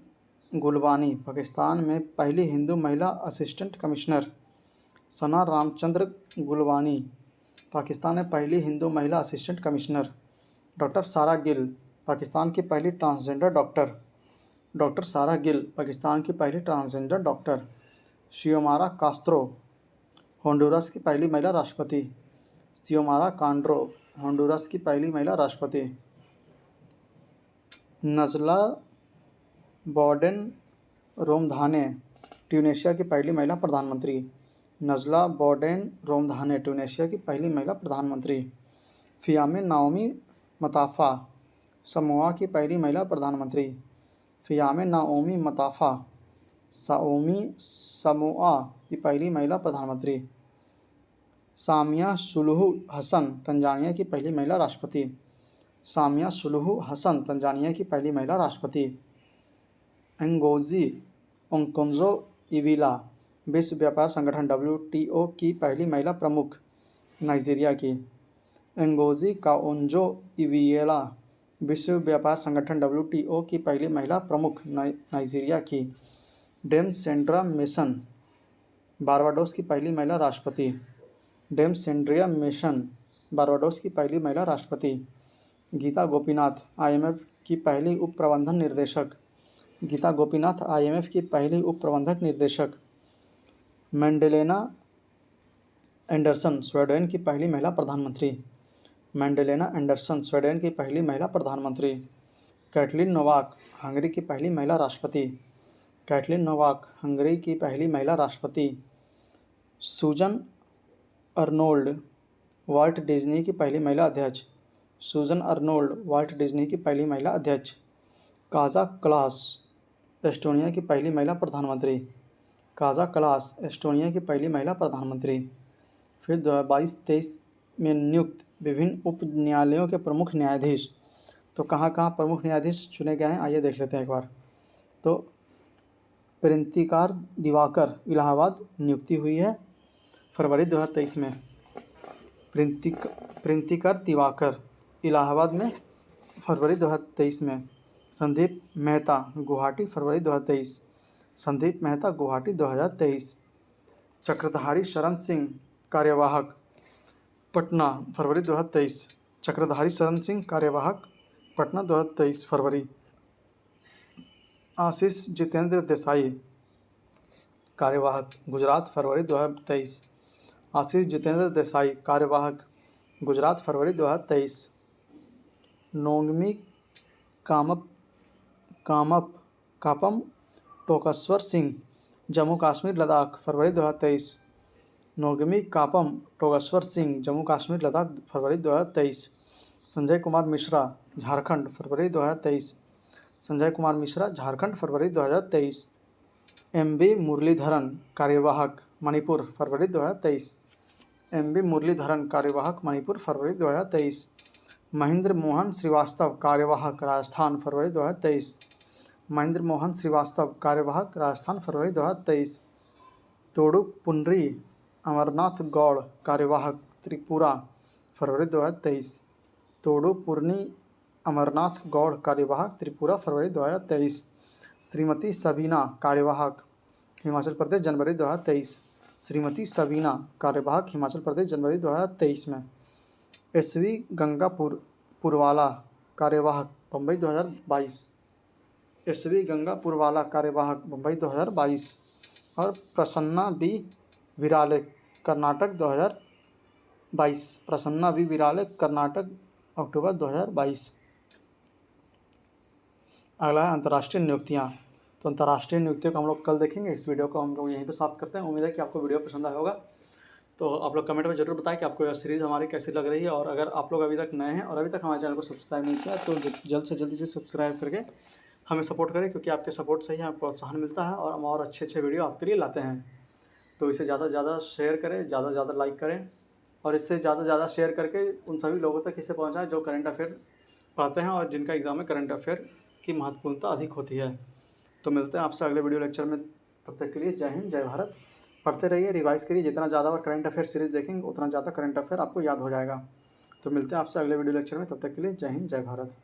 गुलवानी पाकिस्तान में पहली हिंदू महिला असिस्टेंट कमिश्नर। सना रामचंद्र गुलवानी पाकिस्तान में पहली हिंदू महिला असिस्टेंट कमिश्नर। डॉक्टर सारा गिल पाकिस्तान की पहली ट्रांसजेंडर डॉक्टर। डॉक्टर सारा गिल पाकिस्तान की पहली ट्रांसजेंडर डॉक्टर। शियोमारा कास्त्रो होंडुरास की पहली महिला राष्ट्रपति। शियोमारा कांड्रो होंडुरास की पहली महिला राष्ट्रपति। नज़ला बॉर्डेन रोमधाने ट्यूनेशिया की पहली महिला प्रधानमंत्री। नज़ला बॉर्डेन रोमधाने ट्यूनेशिया की पहली महिला प्रधानमंत्री। फ़ियामे नाओमी मताफ़ा समोआ की पहली महिला प्रधानमंत्री। फ़ियामे नाओमी मताफ़ा समोआ की पहली महिला प्रधानमंत्री। सामिया सुलुहु हसन तंजानिया की पहली महिला राष्ट्रपति। सामिया सुलुहु हसन तंजानिया की पहली महिला राष्ट्रपति। एंगोजी ओंकोंजो इविला विश्व व्यापार संगठन WTO की पहली महिला प्रमुख नाइजीरिया की। एंगोजी काओंजो इविला विश्व व्यापार संगठन WTO की पहली महिला प्रमुख नाइजीरिया की। डेम सेंड्रा मेसन बारबाडोस की पहली महिला राष्ट्रपति। डेम सेंड्रिया मेसन बारबाडोस की पहली महिला राष्ट्रपति। गीता गोपीनाथ IMF की पहली उप प्रबंधन निर्देशक। गीता गोपीनाथ IMF की पहली उप प्रबंधक निर्देशक। मैंडेलेना एंडरसन स्वीडन की पहली महिला प्रधानमंत्री। मैंडेलेना एंडरसन स्वीडन की पहली महिला प्रधानमंत्री। कैटलिन नोवाक हंगरी की पहली महिला राष्ट्रपति। कैटलिन नोवाक हंगरी की पहली महिला राष्ट्रपति। सूजन अर्नोल्ड वाल्ट डिज्नी की पहली महिला अध्यक्ष। सूजन अर्नोल्ड वाल्ट डिज्नी की पहली महिला अध्यक्ष। काजा क्लास एस्टोनिया की पहली महिला प्रधानमंत्री। काजा क्लास एस्टोनिया की पहली महिला प्रधानमंत्री। फिर 2022-23 में नियुक्त विभिन्न उप न्यायालयों के प्रमुख न्यायाधीश। तो कहाँ कहाँ प्रमुख न्यायाधीश चुने गए हैं आइए देख लेते हैं एक बार। तो प्रिंतिकार दिवाकर इलाहाबाद नियुक्ति हुई है फरवरी 2023 में। प्रिंतिकर दिवाकर इलाहाबाद में फरवरी 2023 में। संदीप मेहता गुवाहाटी फरवरी 2023। संदीप मेहता गुवाहाटी 2023। चक्रधारी शरण सिंह कार्यवाहक पटना फरवरी 2023। चक्रधारी शरण सिंह कार्यवाहक पटना 2023 फरवरी। आशीष जितेंद्र देसाई कार्यवाहक गुजरात फरवरी 2023। आशीष जितेंद्र देसाई कार्यवाहक गुजरात फरवरी 2023। नोंगमी कामप कामप कापम टोकेश्वर सिंह जम्मू कश्मीर लद्दाख फरवरी 2023। नोगमी कापम टोकेश्वर सिंह जम्मू कश्मीर लद्दाख फरवरी 2023। संजय कुमार मिश्रा झारखंड फरवरी 2023। संजय कुमार मिश्रा झारखंड फरवरी 2023। एमबी मुरलीधरन कार्यवाहक मणिपुर फरवरी 2023। एमबी मुरलीधरन कार्यवाहक मणिपुर फरवरी 2023। महेंद्र मोहन श्रीवास्तव कार्यवाहक राजस्थान फरवरी 2023। महेंद्र मोहन श्रीवास्तव कार्यवाहक राजस्थान फरवरी 2023। तोडु पुनरी अमरनाथ गौड़ कार्यवाहक त्रिपुरा फरवरी 2023। तोडु पूर्णी अमरनाथ गौड़ कार्यवाहक त्रिपुरा फरवरी 2023। श्रीमती सबीना कार्यवाहक हिमाचल प्रदेश जनवरी 2023। श्रीमती सबीना कार्यवाहक हिमाचल प्रदेश जनवरी 2023 में। एसवी गंगापुर पुरवाला कार्यवाहक बम्बई 2022। एसवी गंगापुरवाला कार्यवाहक मुंबई 2022। और प्रसन्ना बी विराले कर्नाटक 2022। प्रसन्ना बी विराले कर्नाटक अक्टूबर 2022। अगला है अंतर्राष्ट्रीय नियुक्तियाँ। तो अंतर्राष्ट्रीय नियुक्तियों को हम लोग कल देखेंगे। इस वीडियो को हम लोग यहीं पे समाप्त करते हैं। उम्मीद है कि आपको वीडियो पसंद आया होगा। तो आप लोग कमेंट में जरूर बताएं कि आपको यह सीरीज़ हमारी कैसी लग रही है। और अगर आप लोग अभी तक नए हैं और अभी तक हमारे चैनल को सब्सक्राइब नहीं किया तो जल्द से जल्दी से सब्सक्राइब करके हमें सपोर्ट करें, क्योंकि आपके सपोर्ट से ही हमें प्रोत्साहन मिलता है और हम और अच्छे वीडियो आपके लिए लाते हैं। तो इसे ज़्यादा से ज़्यादा शेयर करें, ज़्यादा से ज़्यादा लाइक करें और इससे ज़्यादा से ज़्यादा शेयर करके उन सभी लोगों तक इसे पहुँचाएँ जो करंट अफेयर पढ़ते हैं और जिनका एग्ज़ाम में करंट अफेयर की महत्वपूर्णता अधिक होती है। तो मिलते हैं आपसे अगले वीडियो लेक्चर में। तब तक के लिए जय हिंद, जय भारत। पढ़ते रहिए, रिवाइज़ करिए। जितना ज़्यादा बार करंट अफेयर सीरीज़ देखेंगे उतना ज़्यादा करंट अफेयर आपको याद हो जाएगा। तो मिलते हैं आपसे अगले वीडियो लेक्चर में। तब तक के लिए जय हिंद, जय भारत।